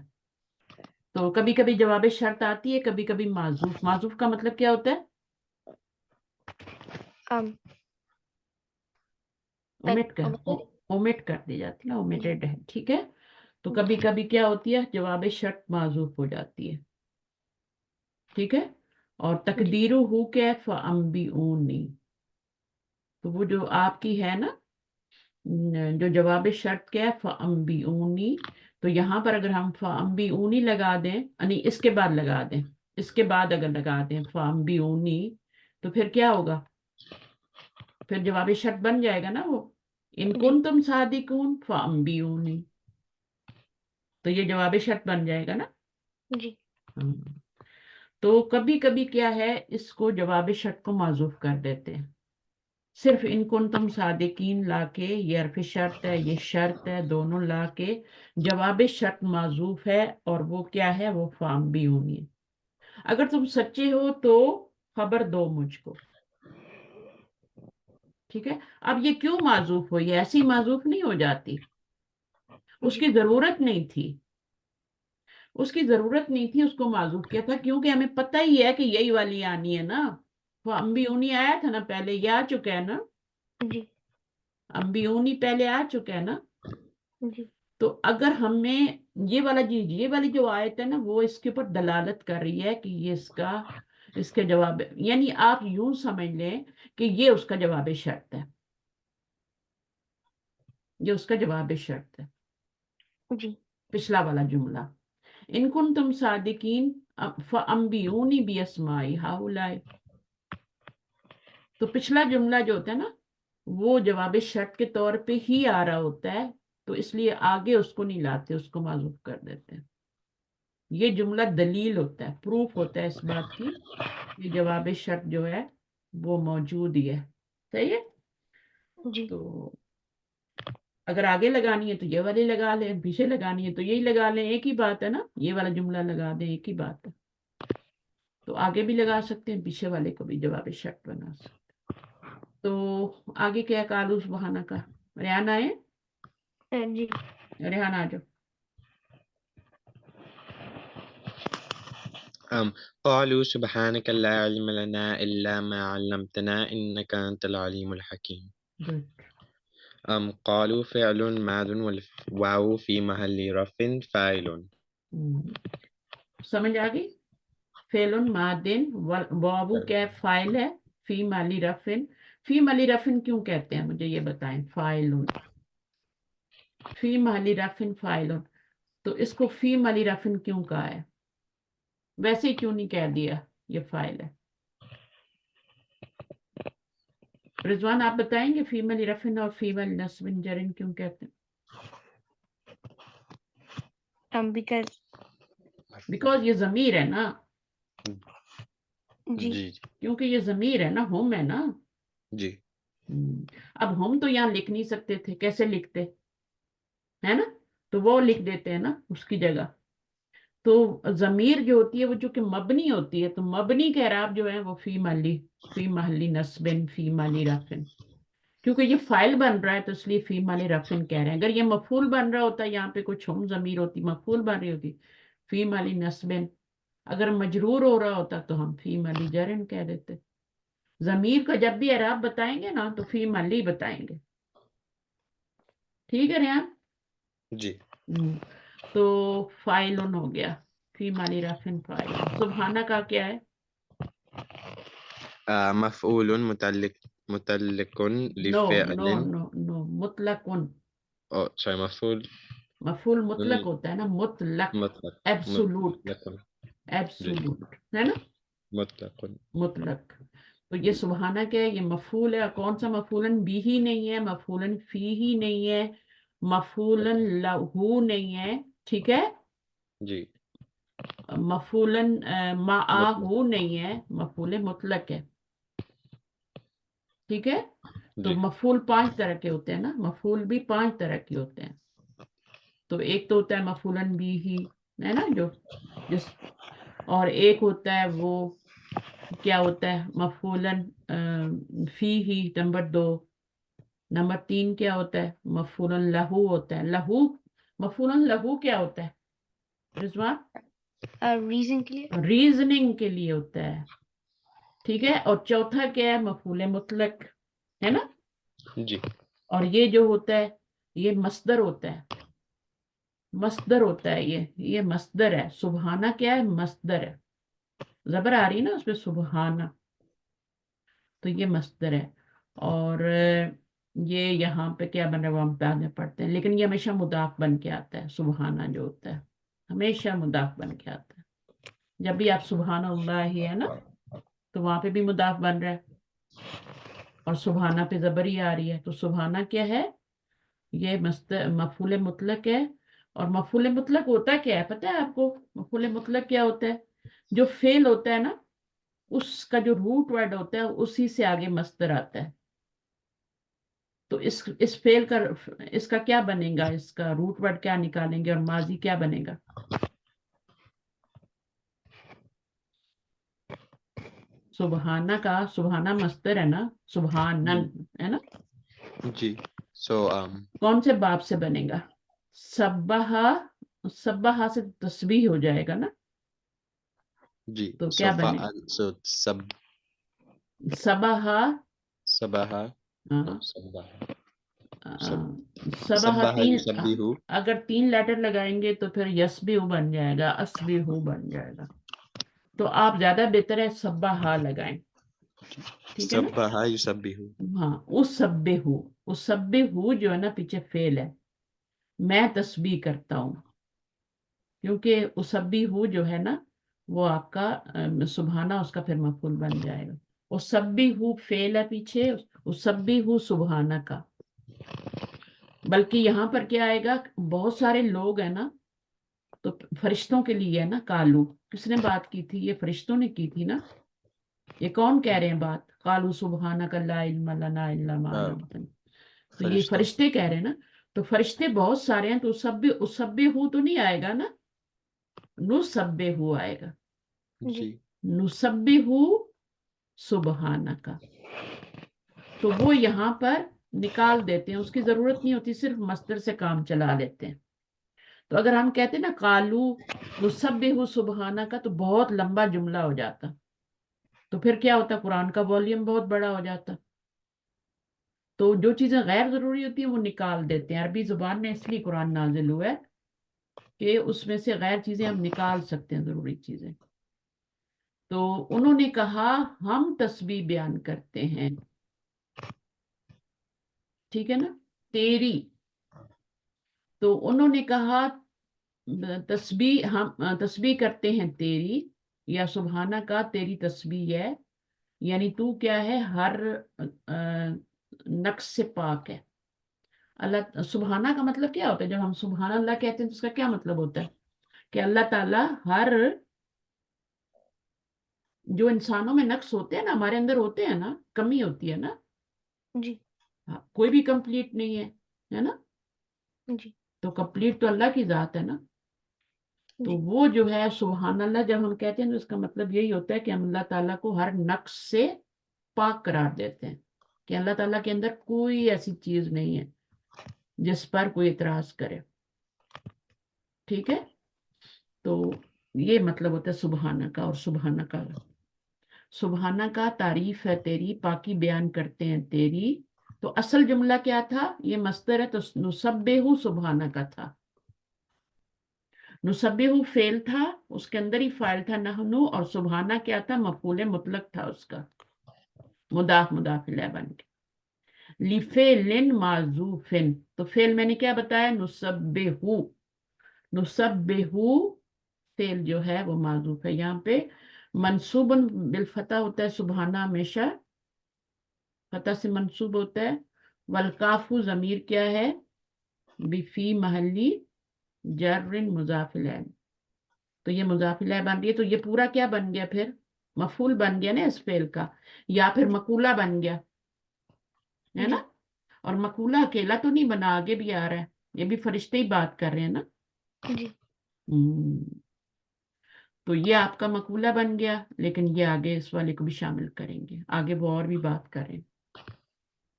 A: तो कभी कभी जवाब शर्त आती है, कभी कभी माजूफ। माजूफ का मतलब क्या होता है, ओमिट कर दी जाती है, ओमिटेड है, ठीक है। تو کبھی کبھی کیا ہوتی ہے، جواب شرط معذوف ہو جاتی ہے، ٹھیک ہے. اور تقدیرو ہو کیا ہے، فَأَنبِئُونِی، تو وہ جو آپ کی ہے نا جو جواب شرط کیا ہے فَأَنبِئُونِی، تو یہاں پر اگر ہم فَأَنبِئُونِی لگا دیں، یعنی اس کے بعد لگا دیں، اس کے بعد اگر لگا دیں فَأَنبِئُونِی، تو پھر کیا ہوگا، پھر جواب شرط بن جائے گا نا وہ، ان کنتم صادقون فَأَنبِئُونِی، تو یہ جواب شرط بن جائے گا نا.
B: جی
A: ہاں. تو کبھی کبھی کیا ہے، اس کو جواب شرط کو معذوف کر دیتے ہیں، صرف ان کنتم صادقین لا کے، یہ حرف شرط ہے، یہ شرط ہے، دونوں لا کے جواب شرط معذوف ہے، اور وہ کیا ہے، وہ فَأَنبِئُونِی. اگر تم سچے ہو تو خبر دو مجھ کو، ٹھیک ہے. اب یہ کیوں معذوف ہوئی، ایسی معذوف نہیں ہو جاتی، اس کی ضرورت نہیں تھی، اس کی ضرورت نہیں تھی، اس کو معذوف کیا تھا کیونکہ ہمیں پتہ ہی ہے کہ یہی والی آنی ہے نا. وہ انبیونی آیا تھا نا پہلے، یہ آ چکا ہے نا،
B: جی
A: انبیونی پہلے آ چکا ہے نا.
B: جی
A: تو اگر ہمیں یہ والا یہ والی جو آیت ہے نا، وہ اس کے اوپر دلالت کر رہی ہے کہ یہ اس کے جواب، یعنی آپ یوں سمجھ لیں کہ یہ اس کا جواب شرط ہے، یہ اس کا جواب شرط ہے،
B: جی
A: پچھلا والا جملہ ان کنتم صادقین فَأَنبِئُونِی بِأَسْمَاءِ ہَؤُلَاءِ. تو پچھلا جملہ جو ہوتا ہے نا وہ جواب شرط کے طور پہ ہی آ رہا ہوتا ہے، تو اس لیے آگے اس کو نہیں لاتے، اس کو معذوف کر دیتے ہیں. یہ جملہ دلیل ہوتا ہے، پروف ہوتا ہے اس بات کی کہ جواب شرط جو ہے وہ موجود ہی ہے. صحیح ہے.
B: جی
A: تو اگر آگے لگانی ہے تو یہ والی لگا لیں، پیچھے لگانی ہے تو یہی لگا لیں، ایک ہی بات ہے نا، یہ والا جملہ لگا دیں، ایک ہی بات ہے. تو آگے بھی لگا سکتے ہیں، پیچھے والے کو بھی جواب شرط بنا سکتے. تو آگے کیا قالوا سبحانہ کا، ریحان آئے،
B: جی
A: ریحان آ جاؤ.
C: قالوا سبحانك لا علم لنا إلا ما علمتنا إنك أنت العليم الحكيم.
A: گڈ.
C: قالوا فعل ماض والواو في محل رفع فاعل.
A: سمجھ آ گئی. فعل ماضٍ، واو کیا ہے، فاعل ہے، فی مالی رفن. فی مالی رفن کیوں کہتے ہیں مجھے یہ بتائیں، فاعل، فی مالی رفن فاعل، تو اس کو فی مالی رفن کیوں کہا ہے، ویسے ہی کیوں نہیں کہہ دیا یہ فاعل ہے. رضوان آپ بتائیں گے فی مالی رفن اور فی مالی نصب جرن کیوں کہتے ہیں؟
B: بیکاز
A: بیکاز یہ ضمیر ہے نا،
B: جی
C: جی
A: کیونکہ یہ ضمیر ہے نا، ہم ہے نا.
C: جی
A: اب ہم تو یہاں لکھ نہیں سکتے تھے، کیسے لکھتے ہے نا، تو وہ لکھ دیتے ہیں نا اس کی جگہ. تو ضمیر جو ہوتی ہے وہ جو کہ مبنی ہوتی ہے، تو مبنی کے اعراب جو ہے وہ فی محلی نصبن، فی محلی رفن. کیونکہ یہ فائل بن رہا ہے تو اس لیے فی محلی رفن کہہ رہے ہیں. اگر یہ مفعول بن رہا ہوتا، یہاں پہ کچھ ہم ضمیر ہوتی، مفعول بن رہی ہوتی، فی محلی نصبن. اگر مجرور ہو رہا ہوتا تو ہم فی محلی جرن کہہ دیتے. ضمیر کو جب بھی اعراب بتائیں گے نا تو فی محلی بتائیں گے. ٹھیک ہے ریان.
C: جی.
A: تو فائلن ہو گیا، فی مالی رفن فائلن. سبحانہ کا کیا ہے،
C: مفعول متعلق
A: نو
C: لفعل.
A: نو نو نو مطلقن.
C: sorry مفعول
A: مفعول مطلق ہوتا ہے نا، مطلق،
C: مطلق
A: ایبسولوٹ،
C: مطلق جی
A: ایبسولوٹ ہے نا،
C: مطلق.
A: مطلق. تو یہ سبحانہ کیا ہے، یہ مفعول ہے. کون سا مفعولن بھی ہی نہیں ہے، مفعولن فی ہی نہیں ہے، مفعولن لہو نہیں ہے، ٹھیک ہے،
C: جی
A: مفعولن
C: مطلق
A: معاہو نہیں ہے، مفعول مطلق ہے. ٹھیک ہے. تو
C: جی
A: مفعول 5 طرح کے ہوتے ہیں نا، مفعول بھی 5 طرح کے ہوتے ہیں. تو ایک تو ہوتا ہے مفعولن بھی ہی، ہے نا، جس، اور ایک ہوتا ہے وہ کیا ہوتا ہے، مفعولن فی ہی، نمبر 2. نمبر 3 کیا ہوتا ہے، مفعولن لہو ہوتا ہے. لہو، مفعولن لہو کیا ہوتا ہے رضوان،
B: ریزن کے لیے.
A: ریزننگ کے لیے ہوتا ہے. ٹھیک ہے. اور چوتھا کیا ہے، مفعول مطلق ہے نا.
C: جی
A: اور یہ جو ہوتا ہے یہ مصدر ہوتا ہے. मस्दर होता है ये मस्दर है। सुबहाना क्या है? मस्दर है। जबर आ रही है ना उसपे, सुबहाना, तो ये मस्दर है। और ये यहाँ पे क्या बन रहा है वो हम बाद में पढ़ते हैं, लेकिन ये हमेशा मुदाफ बन के आता है। सुबहाना जो होता है हमेशा मुदाफ बन के आता है। जब भी आप सुबहान अल्लाह ही है ना, तो वहां पे भी मुदाफ बन रहा है, और सुबहाना पे जबर ही आ रही है। तो सुबहाना क्या है? ये मफूल मुतलक है। और मफूल मुतलक होता क्या है पता है आपको? मफूल मुतलक क्या होता है? जो फेल होता है ना, उसका जो रूट वर्ड होता है उसी से आगे मस्दर आता है। तो इस फेल का, इसका क्या बनेगा? इसका रूट वर्ड क्या निकालेंगे और माजी क्या बनेगा? सुबहाना का, सुबहाना मस्दर है ना, सुबहानन है ना।
C: जी। So
A: कौन से बाब से बनेगा? सब्बाहा, सब्बाहा से तस्बीह हो जाएगा ना।
C: जी।
A: तो
C: So
A: क्या बने? सबाहा,
C: sabaha
A: हाँ,
C: sabaha
A: सबाहा
C: sabaha
A: तीन,
C: yusabbihu।
A: अगर तीन लेटर लगाएंगे तो फिर यस्बिहु बन जाएगा, अस्बिहु बन जाएगा। तो आप ज्यादा बेहतर है सब्बाहा लगाएं, ठीक है ना।
C: sabaha yusabbihu।
A: हाँ, उस सब्बिहु जो है ना पीछे फेल है, मैं तस्बीह करता हूँ, क्योंकि उसब्बिहु जो है ना वो आपका सुबहाना, उसका फिर मफूल बन जाएगा। उसब्बिहु फेल है पीछे, उसब्बिहु सुबहाना का। बल्कि यहाँ पर क्या आएगा, बहुत सारे लोग हैं ना, तो फरिश्तों के लिए है ना कालू। किसने बात की थी? ये फरिश्तों ने की थी ना। ये कौन कह रहे हैं बात? कालू सुबहानका ला इल्मा लना इल्ला मा अल्लमतना। तो ये
C: फरिश्ता।
A: फरिश्ते कह रहे हैं ना। तो फरिश्ते बहुत सारे हैं, तो उसब्बे हु तो नहीं आएगा ना, नुसब्बे हु आएगा।
C: जी।
A: नुसब्बे हु सुबहानका। तो वो यहाँ पर निकाल देते हैं, उसकी जरूरत नहीं होती, सिर्फ मस्दर से काम चला लेते हैं। तो अगर हम कहते ना कालू नुसब्बिहु सुबहाना का, तो बहुत लंबा जुमला हो जाता। तो फिर क्या होता? कुरान का वॉल्यूम बहुत बड़ा हो जाता। तो जो चीजें गैर जरूरी होती हैं वो निकाल देते हैं। अरबी जुबान में इसलिए कुरान नाजिल हुआ है कि उसमें से गैर चीजें हम निकाल सकते हैं, जरूरी चीजें। तो उन्होंने कहा हम तस्बीह बयान करते हैं, ठीक है ना, तेरी। तो उन्होंने कहा तस्बीह, हम तस्बीह करते हैं तेरी, या सुबहाना का तेरी तस्बीह है, यानी तू क्या है, हर नक्स से पाक है। अल्लाह सुबहाना का मतलब क्या होता है? जब हम सुबहान अल्लाह कहते हैं तो उसका क्या मतलब होता है? कि अल्लाह ताला हर, जो इंसानों में नक्स होते हैं ना, हमारे अंदर होते हैं ना, कमी होती है ना,
B: जी।
A: हाँ, कोई भी कंप्लीट नहीं है ना।
B: जी।
A: तो कंप्लीट तो अल्लाह की जात है ना। तो
B: जी।
A: वो जो है सुबहान अल्लाह जब हम कहते हैं तो इसका मतलब यही होता है कि हम अल्लाह ताला को हर नक्स से पाक करार देते हैं, कि अल्लाह ताला के अंदर कोई ऐसी चीज नहीं है जिस पर कोई इतराज करे, ठीक है। तो ये मतलब होता है सुबहाना का। और सुबहाना का, सुबहाना का तारीफ है तेरी, पाकी बयान करते हैं तेरी। तो असल जुमला क्या था? ये मस्दर है, तो नुसब्बिहु सुबहाना का था। नुसब्बिहु फेल था, उसके अंदर ही फाइल था नहनु, और सुबहाना क्या था? मफूल मुतलक था उसका, मुदाफ मुदाफ इलैह बन के। लिफेलिन माजूफिन, तो फेल मैंने क्या बताया? नुसब्बिहु। नुसब्बिहु फेल जो है वो माजूफ है यहाँ पे। मंसूबन बिलफता होता है सुबहाना, हमेशा फता से मंसूब होता है। वलकाफू जमीर क्या है? बिफी महली जर्रिन मुजाफिल। तो ये मुजाफिल बन रही है, तो ये पूरा क्या बन गया फिर? मफूल बन गया ना इस फेल का, या फिर मकूला बन गया, है ना।
B: जी।
A: और मकूला अकेला तो नहीं बना, आगे भी आ रहा है, ये भी फरिश्ते ही बात कर रहे हैं ना।
B: जी।
A: हम्म, तो ये आपका मकूला बन गया, लेकिन ये आगे इस वाले को भी शामिल करेंगे, आगे वो और भी बात करें,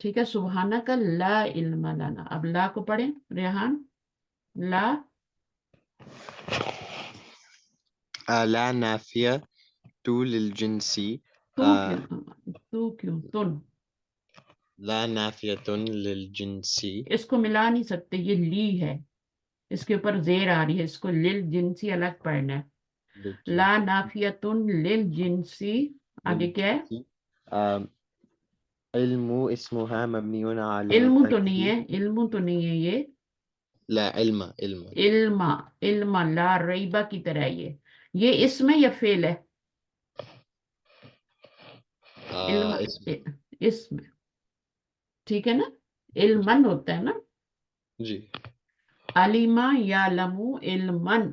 A: ठीक है। सुबहाना का ला इल्मा लना। अब ला को पढ़ें रेहान। ला,
C: ला नाफिया तू लिलजिनसी।
A: तू क्यों, तू क्यों, तुन,
C: ला नाफियतुन लिलजिनसी।
A: इसको मिला नहीं सकते, ये ली है। इसके ऊपर जेर आ रही है, इसको लिल जिनसी अलग पढ़ना है।
C: بالجنس
A: ला नाफियतुन लिल जिनसी, आगे क्या है?
C: للجنس علم اسمها مبني على
A: इल्मु तो नहीं
C: الفتح
A: है, इल्मु तो नहीं है ये,
C: لا علم
A: इल्मा, इल्मा ला रईबा की तरह ये इसमें या फेल है? इल्म,
C: اسم
A: इसमें, ठीक है ना? इल्मन होता है ना,
C: جی
A: अलीमा या लमु इल्मन,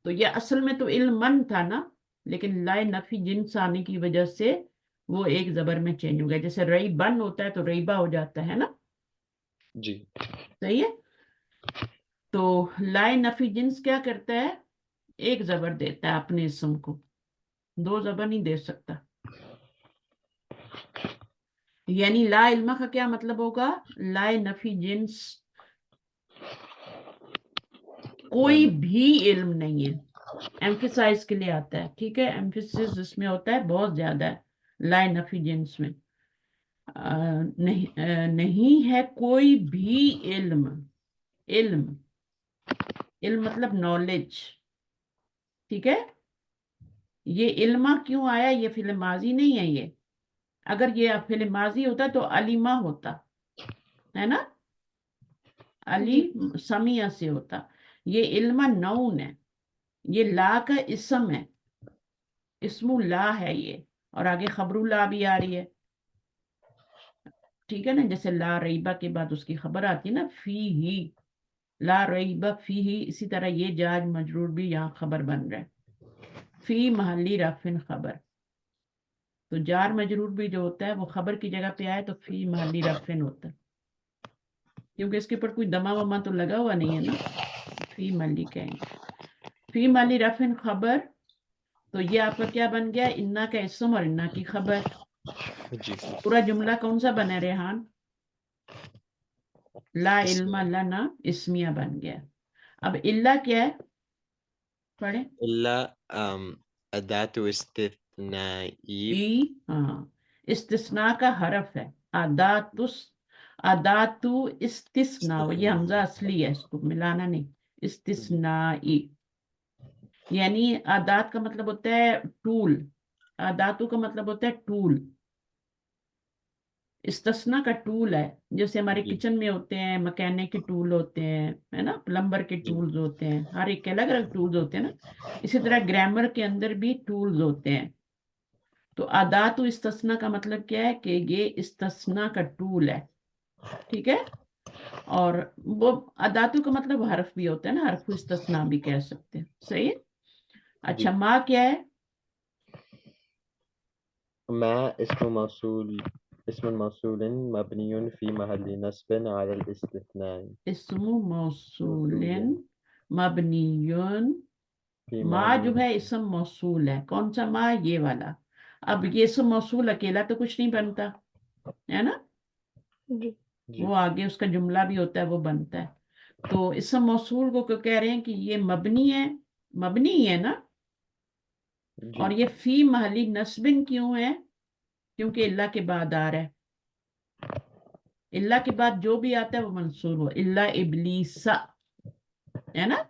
A: तो ये असल में तो इल्मन था ना, लेकिन लाए नफी जिन्स आने की वजह से वो एक जबर में चेंज हो गया। जैसे रई बन होता है तो रईबा हो जाता है ना,
C: جی
A: सही है। तो लाए नफी जिन्स क्या करता है, एक जबर देता है अपने इसम को, दो जबर नहीं दे सकता। यानी ला इल्मा का क्या मतलब होगा? लाए नफी जिन्स, कोई भी इल्म नहीं है, एम्फिसाइज के लिए आता है, ठीक है, एम्फिसिस इसमें होता है बहुत ज्यादा है लाए नफी जिन्स में। नहीं है कोई भी इल्म, इल्म, इल्म मतलब नॉलेज, ठीक है। ये इल्मा क्यों आया, ये फिल माजी नहीं है ये, अगर ये फिल माजी होता तो अलीमा होता है ना, अली
B: जी
A: समिया से होता। ये इल्मा नौन है, ये ला का इसम है, इस्मु ला है ये, और आगे खबरू ला भी आ रही है, ठीक है ना। जैसे ला रईबा के बाद उसकी खबर आती है ना, फी ही, ला रईबा फी ही, इसी तरह ये जाज मजरूर भी यहाँ खबर बन रहा है, फी महली रफिन खबर। तो जार मजरूर भी जो होता है वो खबर की जगह पे आए तो फी महली रफिन होता है, क्योंकि इसके ऊपर कोई दमा वमा तो लगा हुआ नहीं है ना, फी महली कहेंगे, फी महली रफिन खबर। तो ये आपका क्या बन गया, इन्ना का इसम और इन्ना की खबर।
C: جی
A: पूरा जुमला कौन सा बना रेहान? ला इल्मा
C: اسم
A: लना इस्मिया बन गया। अब इल्ला क्या है, पढ़े।
C: إلا أداة استثناء
A: हाँ, इस्तिस्ना का हरफ है, आदातुस, आदातु इस्तिस्ना, ये हमजा असली है, इसको मिलाना नहीं, इस्तिस्नाई। यानी आदात का मतलब होता है टूल, आदातु का मतलब होता है टूल, इस्तिस्ना का टूल है। जैसे हमारे
C: جی
A: किचन में होते हैं मैकेनिक के टूल होते हैं, है ना, प्लम्बर के
C: جی
A: टूल्स होते हैं, हर एक के अलग अलग टूल्स होते हैं ना, इसी तरह ग्रामर के अंदर भी टूल्स होते हैं। तो अदातु इस्तिस्ना का मतलब क्या है कि ये इस्तिस्ना का टूल है, ठीक है। और वो अदातु का मतलब हर्फ भी होता है ना, हर्फ इस्तिस्ना भी कह सकते हैं, सही है। अच्छा,
C: جی
A: माँ क्या है?
C: ما اسم موصول مبني في محل نصب على الاستثناء
A: इस्मु मौसूलिन
C: موصول
A: मबनियुन,
C: في
A: माँ
C: محل
A: जो है
C: نصب
A: इसम मौसूल है, कौन सा माँ, ये वाला। अब ये इसम मौसूल अकेला तो कुछ नहीं बनता है ना,
B: जी
C: جی
A: वो आगे उसका जुमला भी होता है, वो बनता है। तो इसम मौसूल को क्यों कह रहे हैं कि ये मबनी है, मबनी ही है ना। और
C: جی
A: ये फी महली नस्बिन क्यों है, क्योंकि इल्ला के बाद आ रहा है, इल्ला के बाद जो भी आता है वो मंसूब हो, इल्ला इबलीसा, है ना।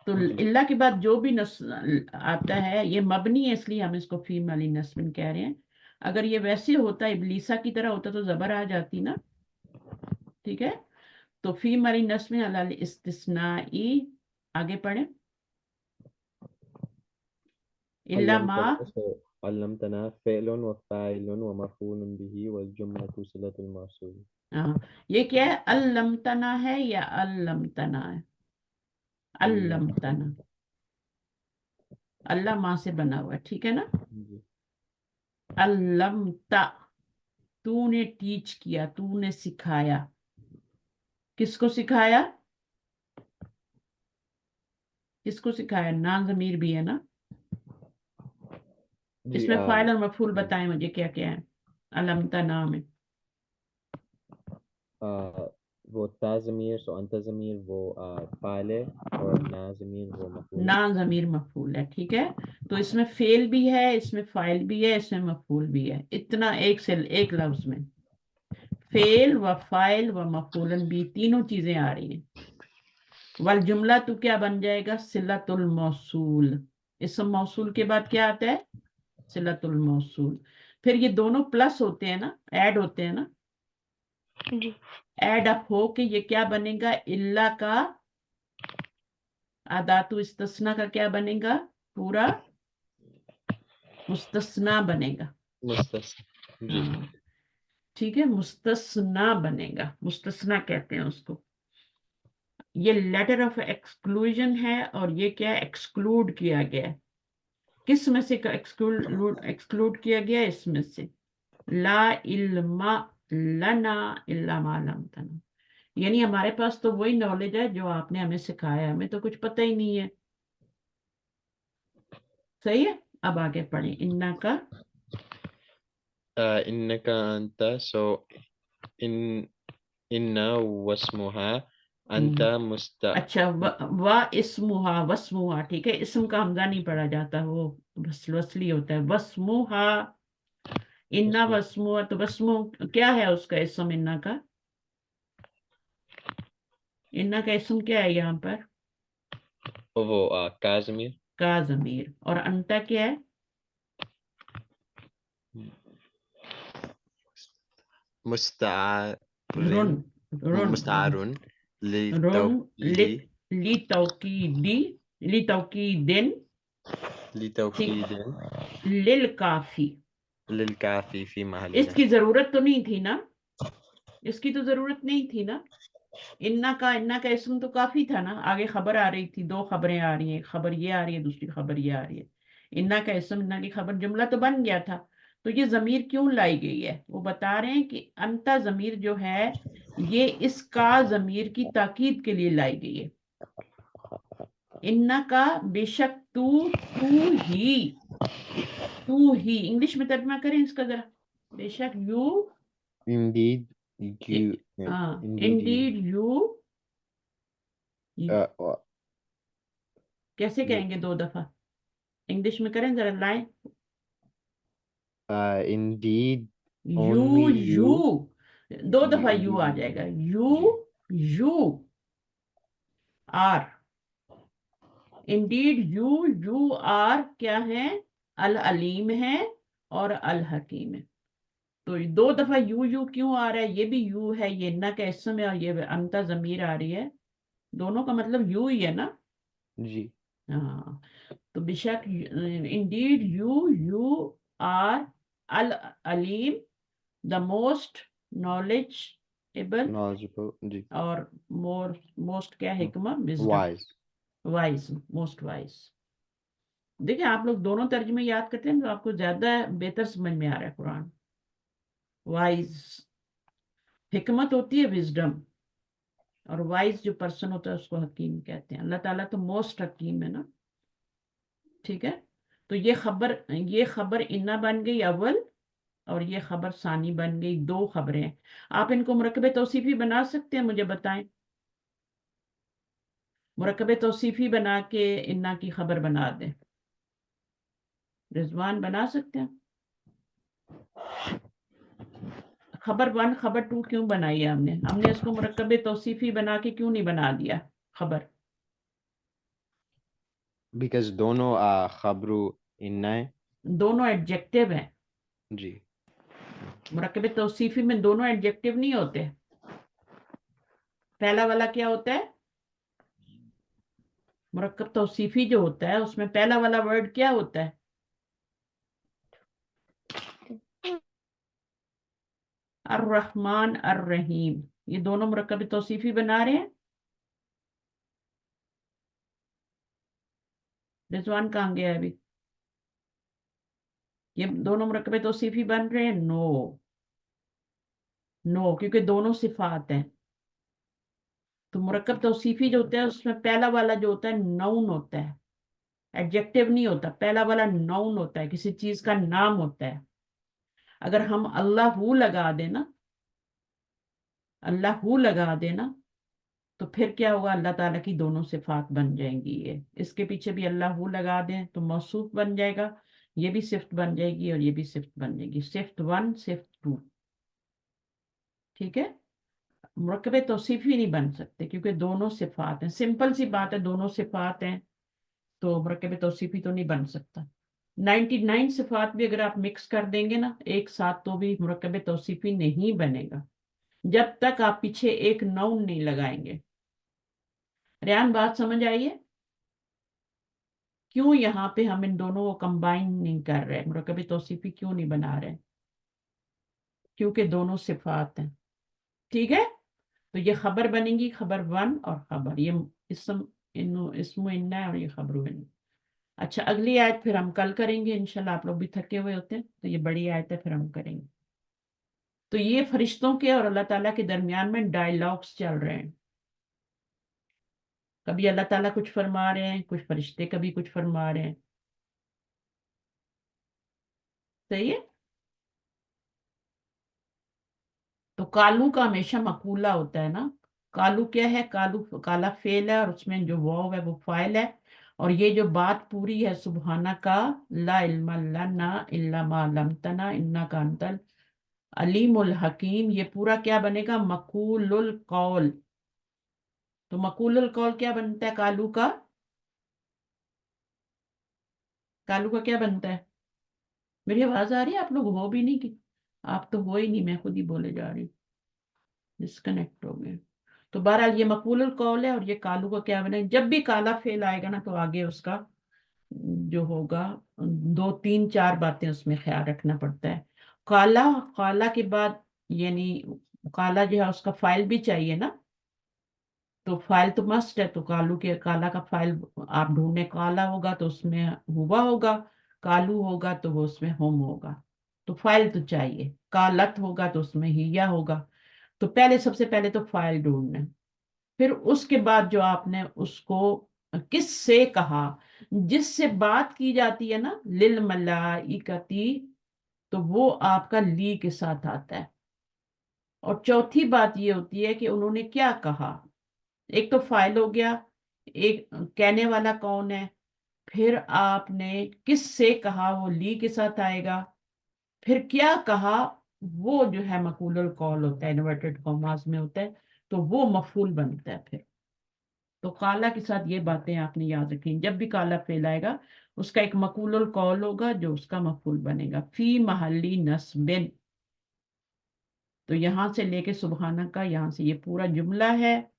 A: तो
C: جی
A: इल्ला के बाद जो भी आता है ये मबनी है, इसलिए हम इसको फी महली नस्बिन कह रहे हैं। अगर ये वैसे होता, इबलीसा की तरह होता तो जबर आ जाती ना, ठीक है। तो फी महली नस्बिन अला इस्तिस्नाई, आगे पढ़े। इल्ला मा,
C: علمتنا فعل وفاعل ومفعول به والجملة صلة الموصول
A: हाँ, ये क्या है, अल्लमतना है या अल्लमतना है? अल्लमतना, अल्लाह माँ से बना हुआ है, ठीक है ना।
C: جی
A: अल्लमता, तूने टीच किया, तूने सिखाया, किसको सिखाया, किसको सिखाया, ना जमीर भी है ना।
C: جی
A: इसमें फाइल और मफूल बताएं मुझे क्या क्या है अल्लमतना में।
C: वो تا ضمیر سو انت ضمیر وہ فاعل ہے اور نا ضمیر وہ مفعول
A: ना
C: ہے
A: जमीर मफूल है, ठीक है। तो इसमें फेल भी है, इसमें फाइल भी है, इसमें मफूल भी है, इतना एक से एक लफ्ज में। फेल व फाइल व मफूलन भी, तीनों चीजें आ रही हैं। वल जुमला तो क्या बन जाएगा, सिलतुल मौसूल। इसम मौसूल के बाद क्या आता है, सिलतुल मौसूल। फिर ये दोनों प्लस होते हैं ना, ऐड होते हैं ना,
B: जी
A: ऐड अप हो के ये क्या बनेगा, इल्ला का अदातु इस्तस्ना का क्या बनेगा, पूरा मुस्तस्ना बनेगा।
C: मुस्तस्ना जी।
A: हाँ ठीक है, मुस्तस्ना बनेगा, मुस्तस्ना कहते हैं उसको। ये लेटर ऑफ एक्सक्लूजन है और ये क्या है, एक्सक्लूड किया गया है। किस में से एक्सक्लूड किया गया है, इसमें से। ला इल्मा लना इल्ला मा लमतना, यानी हमारे पास तो वही नॉलेज है जो आपने हमें सिखाया है, हमें तो कुछ पता ही नहीं है। सही है, अब आगे पढ़ें। इन्ना का
C: इन्नका अंता, सो इन्ना वस्मुहा अंता
A: अच्छा, वा इस्मुहा वस्मुहा, ठीक है, इसम का हमजा नहीं पढ़ा जाता, वो बस वसली होता है, वस्मुहा। इन्ना वस्मुहा, तो वस्मु क्या है उसका इसम, इन्ना का, इन्ना का इसम क्या है यहाँ पर,
C: वो काज़मीर
A: का ज़मीर। और अंता क्या है, रुन, रुन
C: मुस्तारुन
A: रुन
C: लितौकीदी
A: ली तौकीदी, ली तौकीदिन, ठीक,
C: लितौकीदिन
A: लिल काफी।
C: लिलकाफी फी महल
A: इसकी जरूरत तो नहीं थी ना, इसकी तो जरूरत नहीं थी ना। इन्ना का इसम तो काफी था ना, आगे खबर आ रही थी, दो खबरें आ रही हैं, खबर ये आ रही है, दूसरी खबर ये आ रही है। इन्ना का इसम, इन्ना की खबर, जुमला तो बन गया था। तो ये जमीर क्यों लाई गई है, वो बता रहे हैं कि अंता जमीर जो है ये इसका जमीर की ताकीद के लिए लाई गई है। इन्ना का बेशक तू, तू ही इंग्लिश में तर्जमा करें इसका जरा, बेशक यू,
C: Indeed, you.
A: हाँ
C: Indeed, you.
A: Indeed you,
C: Uh,
A: कैसे कहेंगे दो दफा, इंग्लिश में करें जरा line.
C: indeed,
A: you
C: only
A: you,
C: you.
A: दो दफा यू
C: Indeed,
A: आ
C: you.
A: जाएगा, यू
C: जी.
A: You are, indeed you are क्या है, अल अलीम है और अल हकीम है। तो ये दो दफा यू क्यों आ रहा है, ये भी यू है, ये ना का इसम है, और ये अंता जमीर आ रही है, दोनों का मतलब यू ही है ना।
C: जी.
A: हाँ, तो बेशक indeed you are Al Aleem, the most knowledgeable,
C: Knowledgeable. जी.
A: और मोस्ट क्या, हिकमा, wisdom,
C: Wise.
A: Wise, most wise. देखिए आप लोग दोनों तर्जुमे याद करते हैं तो आपको ज्यादा बेहतर समझ में आ रहा है कुरान। वाइज, हिकमत होती है विजडम, और वाइज जो पर्सन होता है उसको हकीम कहते हैं। अल्लाह ताला तो मोस्ट हकीम है ना, ठीक है। तो ये खबर इन्ना बन गई अव्वल, और ये खबर सानी बन गई, दो खबरें हैं। आप इनको मुरकबे तौसीफी बना सकते हैं, मुझे बताएं, मुरकबे तौसीफी बना के इन्ना की खबर बना दें, रिजवान बना सकते हैं। खबर वन खबर टू क्यों बनाई है हमने इसको मुरकबे तौसीफी बना के क्यों नहीं बना दिया खबर।
C: Because दोनों खबरू इन्ना है.
A: दोनों एडजेक्टिव हैं,
C: जी.
A: मुरकबे तौसीफी में दोनों एडजेक्टिव नहीं होते। पहला वाला क्या होता है, मुरक्कब तौसीफी जो होता है उसमें पहला वाला वर्ड क्या होता है, अर रहमान अर रहीम। ये दोनों मुरक्कब तौसीफी बना रहे हैं। रिजवान कहाँ गया है अभी, ये दोनों मुरक्कब तौसीफी बन रहे हैं, नो नो, क्योंकि दोनों सिफात हैं। तो मुरक्कब तौसीफी जो होता है उसमें पहला वाला जो होता है नाउन होता है, एडजेक्टिव नहीं होता, पहला वाला नाउन होता है, किसी चीज का नाम होता है। अगर हम अल्लाहू लगा देना, अल्लाहू लगा देना, तो फिर क्या होगा, अल्लाह ताला की दोनों सिफात बन जाएंगी। ये इसके पीछे भी अल्लाहू लगा दें तो मौसूफ बन जाएगा, ये भी सिफ्त बन जाएगी और ये भी सिफ्त बन जाएगी, सिफ्त वन सिफ्त टू, ठीक है, मुरक्कब तौसीफी नहीं बन सकते क्योंकि दोनों सिफात हैं, सिंपल सी बात है, दोनों सिफात हैं, तो मुरक्कब तौसीफी तो नहीं बन सकता। 99 सिफात भी अगर आप मिक्स कर देंगे ना एक साथ तो भी मुरक्कब तौसीफी नहीं बनेगा, जब तक आप पीछे एक नाउन नहीं लगाएंगे। रेहान बात समझ आई है? क्यों यहाँ पे हम इन दोनों को कंबाइन नहीं कर रहे, मुरक्कब तौसीफी क्यों नहीं बना रहे? क्योंकि दोनों सिफात हैं। ठीक है, तो ये खबर बनेगी, खबर वन और खबर, ये इसमु इन्ना है और ये खबर वन। अच्छा, अगली आयत फिर हम कल करेंगे इंशाल्लाह, आप लोग भी थके हुए होते हैं तो ये बड़ी आयत है, फिर हम करेंगे। तो ये फरिश्तों के और अल्लाह ताला के दरमियान में डायलॉग्स चल रहे हैं, कभी अल्लाह ताला कुछ फरमा रहे हैं, कुछ फरिश्ते कभी कुछ फरमा रहे हैं। सही है। तो कालू का हमेशा मकूला होता है ना, कालू क्या है, कालू काला फेल है और उसमें जो वाव है वो फाइल है, और ये जो बात पूरी है सुबहाना का, ला इल्मा लना इल्ला मा अल्लमतना इन्नका अंतल अलीमुल हकीम, ये पूरा क्या बनेगा, मकूलुल कौल। तो मकूलुल कौल क्या बनता है कालू का, कालू का क्या बनता है? मेरी आवाज आ रही है? आप लोग हो भी नहीं कि, आप तो हो ही नहीं, मैं खुद ही बोले जा रही हूँ, डिस्कनेक्ट हो गए। तो बहरहाल ये मकबूल कौल है, और ये कालू का क्या बने, जब भी काला फेल आएगा ना तो आगे उसका जो होगा, दो तीन चार बातें उसमें ख्याल रखना पड़ता है। काला, काला के बाद यानी काला जो है उसका फाइल भी चाहिए ना, तो फाइल तो मस्ट है, तो कालू के काला का फाइल आप ढूंढने, काला होगा तो उसमें हुआ होगा, कालू होगा तो वो उसमें होम होगा, तो फाइल तो चाहिए, कालत होगा तो उसमें हिया होगा। तो पहले सबसे पहले तो फाइल ढूंढना है, फिर उसके बाद जो आपने उसको किस से कहा, जिससे बात की जाती है ना, लिल मलाइकती, तो वो आपका ली के साथ आता है। और चौथी बात ये होती है कि उन्होंने क्या कहा, एक तो फाइल हो गया, एक कहने वाला कौन है, फिर आपने किस से कहा, वो ली के साथ आएगा, फिर क्या कहा, वो जो है मकूलुल कौल होता है, इन्वर्टेड कॉमास में होता है, तो वो मफूल बनता है फिर। तो काला के साथ ये बातें आपने याद रखी, जब भी काला फेल आएगा उसका एक मकूलुल कौल होगा जो उसका मफूल बनेगा, फी महल्ली नस्बिन। तो यहां से लेके सुबहाना का, यहाँ से ये पूरा जुमला है,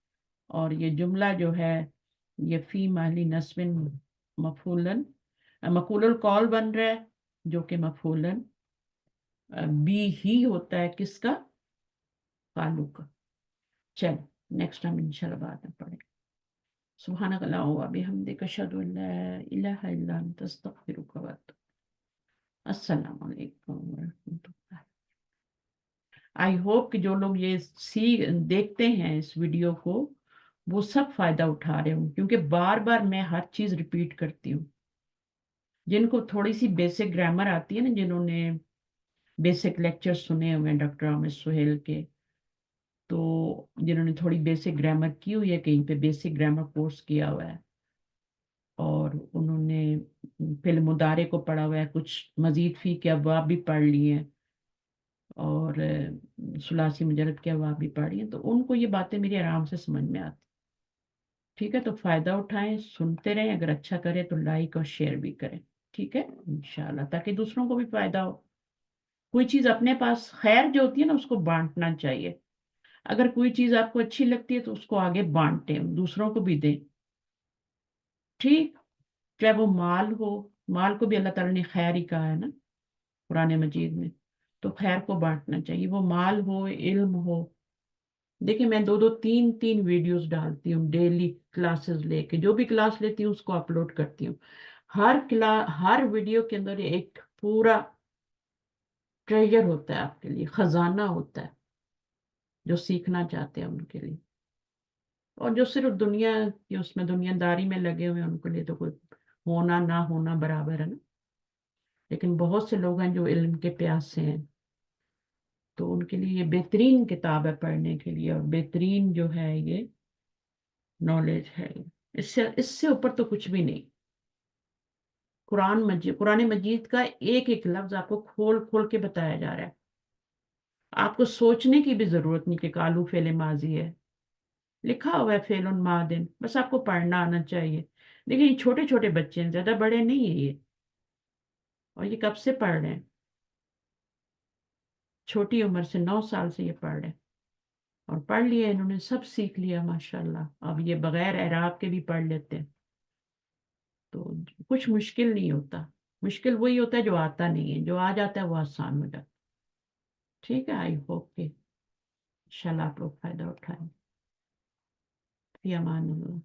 A: और ये जुमला जो है ये फी महल्ली नस्बिन मफूलन, मकूलुल कौल बन रहा है, जो कि मफूलन बी ही होता है, किसका, कालू का। चल, नेक्स्ट टाइम इंशाल्लाह बाद में पढ़ेंगे। सुब्हानक अल्लाहुम्मा व बिहम्दिक अशहदु अन ला इलाहा इल्ला अंत अस्तगफिरुका व अतूबु। अस्सलामु अलैकुम व रहमतुल्लाह। आई होप कि जो लोग ये देखते हैं इस वीडियो को, वो सब फायदा उठा रहे हों, क्योंकि बार बार मैं हर चीज रिपीट करती हूँ। जिनको थोड़ी सी बेसिक ग्रामर आती है ना, जिन्होंने बेसिक लेक्चर सुने हुए हैं डॉक्टर आमिर सुहेल के, तो जिन्होंने थोड़ी बेसिक ग्रामर की हुई है, कहीं पे बेसिक ग्रामर कोर्स किया हुआ है, और उन्होंने फिल्म मुदारे को पढ़ा हुआ है, कुछ मजीद फी के अबवाब भी पढ़ लिए हैं, और सुलासी मुजरद के अबवाब भी पढ़ लिए हैं, तो उनको ये बातें मेरी आराम से समझ में आती। ठीक है, तो फायदा उठाएं, सुनते रहें, अगर अच्छा करें तो लाइक और शेयर भी करें। ठीक है इंशाल्लाह, ताकि दूसरों को भी फायदा हो। कोई चीज अपने पास खैर जो होती है ना, उसको बांटना चाहिए। अगर कोई चीज आपको अच्छी लगती है तो उसको आगे बांटें, दूसरों को भी दें। ठीक, चाहे वो माल हो, माल को भी अल्लाह ताला ने खैर ही कहा है ना कुरान मजीद में, तो खैर को बांटना चाहिए, वो माल हो, इल्म हो। देखिए, मैं दो दो तीन तीन वीडियोस डालती हूँ डेली, क्लासेस लेके, जो भी क्लास लेती हूँ उसको अपलोड करती हूँ। हर वीडियो के अंदर एक पूरा ट्रेजर होता है आपके लिए, खजाना होता है, जो सीखना चाहते हैं उनके लिए। और जो सिर्फ दुनिया की उसमें दुनियादारी में लगे हुए हैं, उनके लिए तो कोई होना ना होना बराबर है ना। लेकिन बहुत से लोग हैं जो इल्म के प्यासे हैं, तो उनके लिए ये बेहतरीन किताब है पढ़ने के लिए, और बेहतरीन जो है ये नॉलेज है। इससे इससे ऊपर तो कुछ भी नहीं। कुरान मजीद का एक एक लफ्ज आपको खोल खोल के बताया जा रहा है। آپ کو سوچنے کی بھی ضرورت نہیں کہ کالو فعل ماضی ہے، لکھا ہوا ہے فعل ماضٍ، بس آپ کو پڑھنا آنا چاہیے. دیکھیں یہ چھوٹے چھوٹے بچے ہیں، زیادہ بڑے نہیں ہیں یہ، اور یہ کب سے پڑھ رہے ہیں؟ چھوٹی عمر سے، 9 سال سے یہ پڑھ رہے ہیں، اور پڑھ لیا انہوں نے، سب سیکھ لیا ماشاءاللہ. اب یہ بغیر اعراب کے بھی پڑھ لیتے ہیں. تو کچھ مشکل نہیں ہوتا، مشکل وہی ہوتا ہے جو آتا نہیں ہے، جو آ جاتا ہے وہ آسان ہو جاتا ہے. ٹھیک ہے، آئی ہوپ کہ انشاءاللہ آپ لوگ فائدہ اٹھائیں. فی امان اللہ.